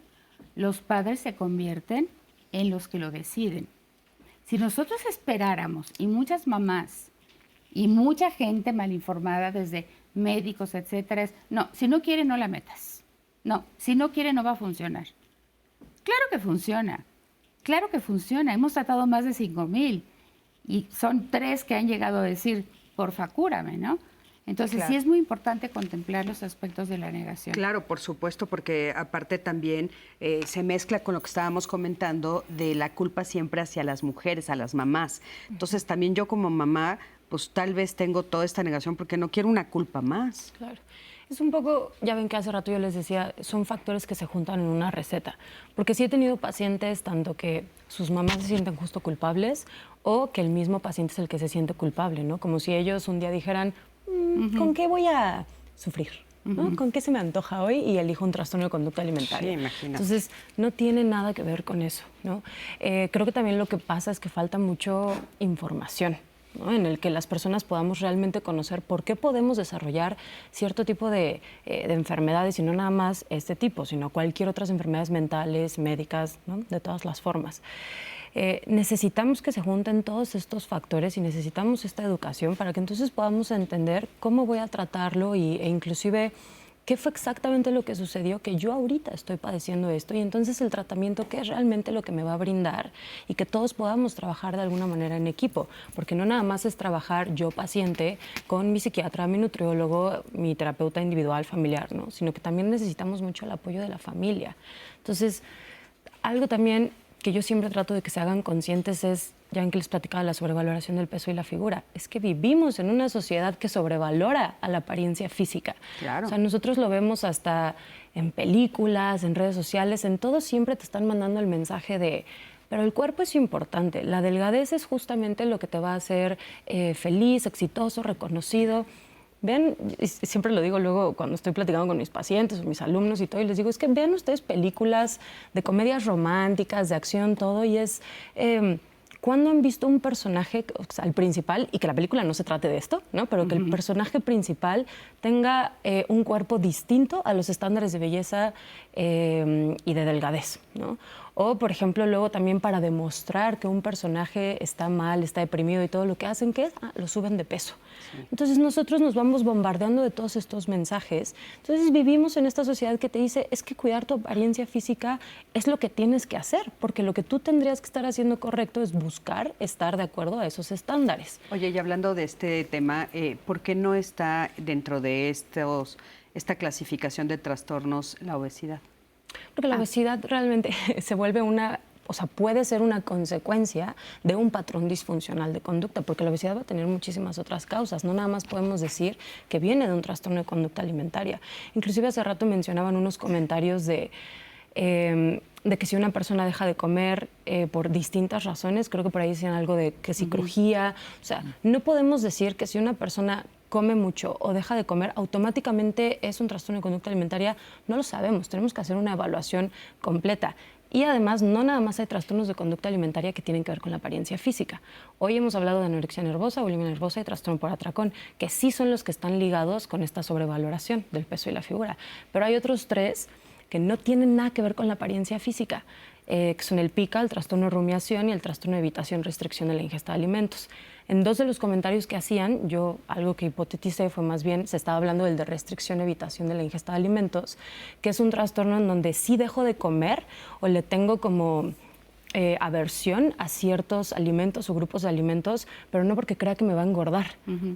[SPEAKER 6] los padres se convierten en los que lo deciden. Si nosotros esperáramos, y muchas mamás, y mucha gente mal informada, desde médicos, etcétera, es, no, si no quiere, no la metas. No, si no quiere, no va a funcionar. Claro que funciona, claro que funciona. Hemos tratado más de 5,000 y son 3 que han llegado a decir, porfa, cúrame, ¿no? Entonces,
[SPEAKER 2] Claro.
[SPEAKER 6] sí es muy importante contemplar los aspectos de la negación.
[SPEAKER 2] Claro, por supuesto, porque aparte también se mezcla con lo que estábamos comentando de la culpa siempre hacia las mujeres, a las mamás. Entonces, también yo como mamá, pues tal vez tengo toda esta negación porque no quiero una culpa más.
[SPEAKER 4] Claro. Es un poco, ya ven que hace rato yo les decía, son factores que se juntan en una receta. Porque sí he tenido pacientes tanto que sus mamás se sienten justo culpables o que el mismo paciente es el que se siente culpable, ¿no? Como si ellos un día dijeran, ¿con qué voy a sufrir? ¿No? ¿Con qué se me antoja hoy? Y elijo un trastorno de conducta alimentaria.
[SPEAKER 2] Sí, imagínate.
[SPEAKER 4] Entonces, no tiene nada que ver con eso, ¿no? Creo que también lo que pasa es que falta mucho información, ¿no? En el que las personas podamos realmente conocer por qué podemos desarrollar cierto tipo de enfermedades, y no nada más este tipo, sino cualquier otras enfermedades mentales, médicas, ¿no? De todas las formas. Necesitamos que se junten todos estos factores y necesitamos esta educación para que entonces podamos entender cómo voy a tratarlo e inclusive qué fue exactamente lo que sucedió, que yo ahorita estoy padeciendo esto, y entonces el tratamiento, qué es realmente lo que me va a brindar, y que todos podamos trabajar de alguna manera en equipo, porque no nada más es trabajar yo paciente con mi psiquiatra, mi nutriólogo, mi terapeuta individual, familiar, ¿no? Sino que también necesitamos mucho el apoyo de la familia. Entonces, algo también que yo siempre trato de que se hagan conscientes es, ya ven que les platicaba la sobrevaloración del peso y la figura, es que vivimos en una sociedad que sobrevalora a la apariencia física.
[SPEAKER 2] Claro.
[SPEAKER 4] O sea, nosotros lo vemos hasta en películas, en redes sociales, en todo siempre te están mandando el mensaje de, pero el cuerpo es importante, la delgadez es justamente lo que te va a hacer feliz, exitoso, reconocido. Vean, siempre lo digo luego cuando estoy platicando con mis pacientes o mis alumnos y todo, y les digo, es que vean ustedes películas de comedias románticas, de acción, todo, y es... ¿Cuándo han visto un personaje, o sea, el principal, y que la película no se trate de esto, ¿no? Pero que el personaje principal tenga un cuerpo distinto a los estándares de belleza y de delgadez, ¿no? O, por ejemplo, luego también para demostrar que un personaje está mal, está deprimido y todo, lo que hacen, ¿qué es? Lo suben de peso. Sí. Entonces nosotros nos vamos bombardeando de todos estos mensajes. Entonces vivimos en esta sociedad que te dice, es que cuidar tu apariencia física es lo que tienes que hacer, porque lo que tú tendrías que estar haciendo correcto es buscar estar de acuerdo a esos estándares.
[SPEAKER 2] Oye, y hablando de este tema, ¿por qué no está dentro de esta clasificación de trastornos la obesidad?
[SPEAKER 4] Porque la obesidad realmente se vuelve puede ser una consecuencia de un patrón disfuncional de conducta, porque la obesidad va a tener muchísimas otras causas. No nada más podemos decir que viene de un trastorno de conducta alimentaria. Inclusive hace rato mencionaban unos comentarios de que si una persona deja de comer por distintas razones, creo que por ahí decían algo de que si crujía. O sea, no podemos decir que si una persona come mucho o deja de comer, automáticamente es un trastorno de conducta alimentaria. No lo sabemos, tenemos que hacer una evaluación completa. Y además, no nada más hay trastornos de conducta alimentaria que tienen que ver con la apariencia física. Hoy hemos hablado de anorexia nervosa, bulimia nervosa y trastorno por atracón, que sí son los que están ligados con esta sobrevaloración del peso y la figura. Pero hay otros 3 que no tienen nada que ver con la apariencia física, que son el PICA, el trastorno de rumiación y el trastorno de evitación, restricción de la ingesta de alimentos. En 2 de los comentarios que hacían, yo algo que hipoteticé fue más bien, se estaba hablando del de restricción, evitación de la ingesta de alimentos, que es un trastorno en donde sí dejo de comer o le tengo como aversión a ciertos alimentos o grupos de alimentos, pero no porque crea que me va a engordar,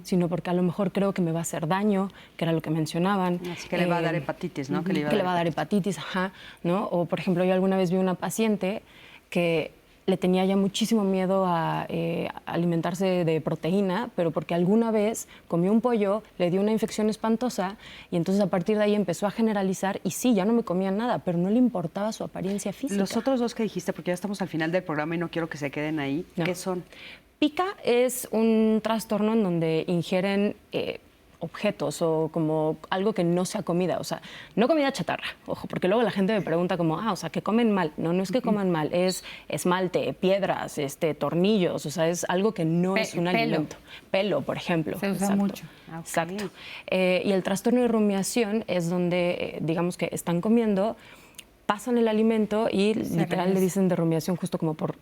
[SPEAKER 4] sino porque a lo mejor creo que me va a hacer daño, que era lo que mencionaban.
[SPEAKER 2] Así que le va a dar hepatitis, ¿no?
[SPEAKER 4] Que le va a dar hepatitis, ajá, ¿no? O, por ejemplo, yo alguna vez vi una paciente que le tenía ya muchísimo miedo a alimentarse de proteína, pero porque alguna vez comió un pollo, le dio una infección espantosa y entonces a partir de ahí empezó a generalizar y sí, ya no me comía nada, pero no le importaba su apariencia física.
[SPEAKER 2] Los otros dos que dijiste, porque ya estamos al final del programa y no quiero que se queden ahí, ¿qué son?
[SPEAKER 4] Pica es un trastorno en donde ingieren objetos o como algo que no sea comida, o sea, no comida chatarra, ojo, porque luego la gente me pregunta como, o sea, que comen mal. No, no es que coman mal, es esmalte, piedras, tornillos, o sea, es algo que no es un alimento. Pelo, por ejemplo.
[SPEAKER 6] Se usa mucho.
[SPEAKER 4] Exacto. Y el trastorno de rumiación es donde, digamos que están comiendo, pasan el alimento y literal le dicen de rumiación justo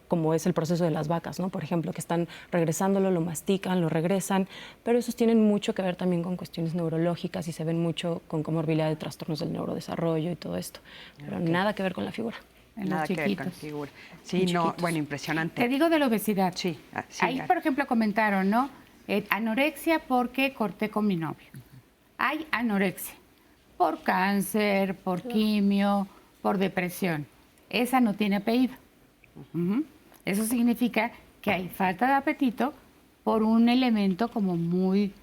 [SPEAKER 4] como es el proceso de las vacas, ¿no? Por ejemplo, que están regresándolo, lo mastican, lo regresan, pero esos tienen mucho que ver también con cuestiones neurológicas y se ven mucho con comorbilidad de trastornos del neurodesarrollo y todo esto, pero nada que ver con la figura.
[SPEAKER 2] Nada que ver con la figura. Sí, no, bueno, impresionante.
[SPEAKER 6] Te digo de la obesidad.
[SPEAKER 2] Sí.
[SPEAKER 6] Ahí, por ejemplo, comentaron, ¿no? Anorexia porque corté con mi novio. Hay anorexia por cáncer, por quimio, por depresión. Esa no tiene apellido. Eso significa que hay falta de apetito por un elemento como muy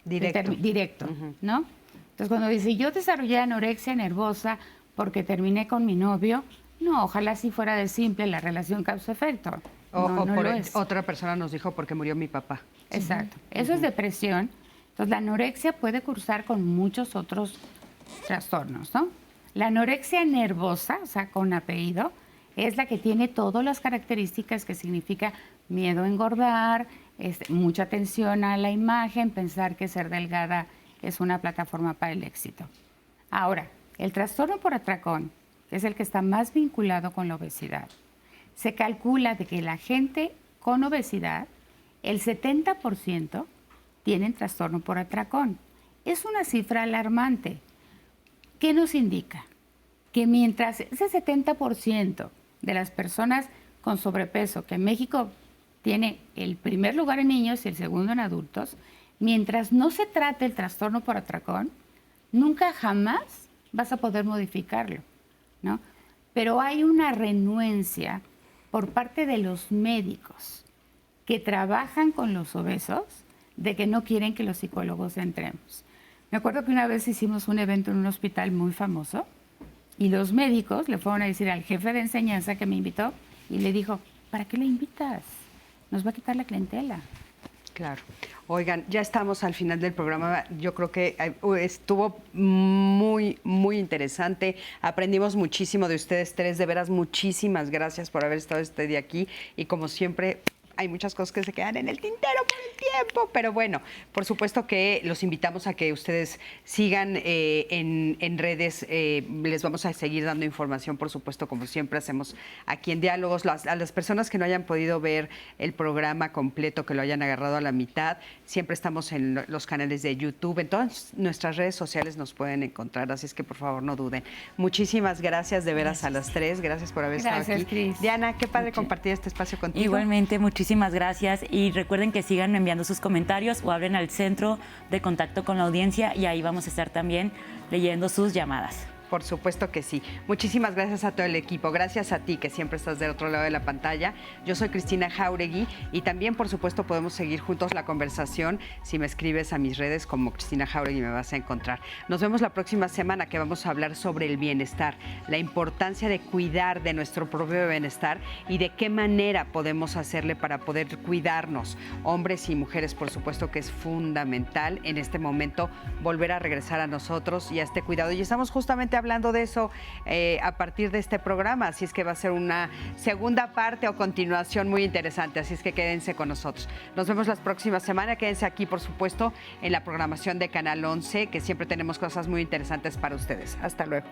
[SPEAKER 6] directo, ¿no? Entonces, cuando dice, yo desarrollé anorexia nervosa porque terminé con mi novio, no, ojalá si fuera de simple la relación causa-efecto.
[SPEAKER 2] Otra persona nos dijo porque murió mi papá.
[SPEAKER 6] Exacto. Eso es depresión. Entonces, la anorexia puede cursar con muchos otros trastornos, ¿no? La anorexia nervosa, o sea, con apellido, es la que tiene todas las características que significa miedo a engordar, mucha atención a la imagen, pensar que ser delgada es una plataforma para el éxito. Ahora, el trastorno por atracón, que es el que está más vinculado con la obesidad, se calcula de que la gente con obesidad, el 70% tienen trastorno por atracón. Es una cifra alarmante. ¿Qué nos indica? Que mientras ese 70% de las personas con sobrepeso, que en México tiene el primer lugar en niños y el segundo en adultos, mientras no se trate el trastorno por atracón, nunca jamás vas a poder modificarlo, ¿no? Pero hay una renuencia por parte de los médicos que trabajan con los obesos de que no quieren que los psicólogos entremos. Me acuerdo que una vez hicimos un evento en un hospital muy famoso y los médicos le fueron a decir al jefe de enseñanza que me invitó y le dijo, ¿para qué le invitas? Nos va a quitar la clientela.
[SPEAKER 2] Claro. Oigan, ya estamos al final del programa. Yo creo que estuvo muy, muy interesante. Aprendimos muchísimo de ustedes tres. De veras, muchísimas gracias por haber estado este día aquí. Y como siempre, hay muchas cosas que se quedan en el tintero por el tiempo, pero bueno, por supuesto que los invitamos a que ustedes sigan en redes, les vamos a seguir dando información, por supuesto, como siempre hacemos aquí en Diálogos. A las personas que no hayan podido ver el programa completo, que lo hayan agarrado a la mitad, siempre estamos en los canales de YouTube, en todas nuestras redes sociales nos pueden encontrar, así es que por favor no duden. Muchísimas gracias de veras a las tres, gracias por haber estado aquí.
[SPEAKER 6] Cris.
[SPEAKER 2] Diana, qué padre compartir este espacio contigo.
[SPEAKER 3] Igualmente, muchísimas gracias y recuerden que sigan enviando sus comentarios o hablen al centro de contacto con la audiencia y ahí vamos a estar también leyendo sus llamadas.
[SPEAKER 2] Por supuesto que sí. Muchísimas gracias a todo el equipo. Gracias a ti que siempre estás del otro lado de la pantalla. Yo soy Cristina Jauregui y también, por supuesto, podemos seguir juntos la conversación. Si me escribes a mis redes como Cristina Jauregui me vas a encontrar. Nos vemos la próxima semana que vamos a hablar sobre el bienestar, la importancia de cuidar de nuestro propio bienestar y de qué manera podemos hacerle para poder cuidarnos. Hombres y mujeres, por supuesto que es fundamental en este momento volver a regresar a nosotros y a este cuidado. Y estamos justamente hablando de eso a partir de este programa, así es que va a ser una segunda parte o continuación muy interesante, así es que quédense con nosotros. Nos vemos la próxima semana, quédense aquí, por supuesto, en la programación de Canal 11, que siempre tenemos cosas muy interesantes para ustedes. Hasta luego.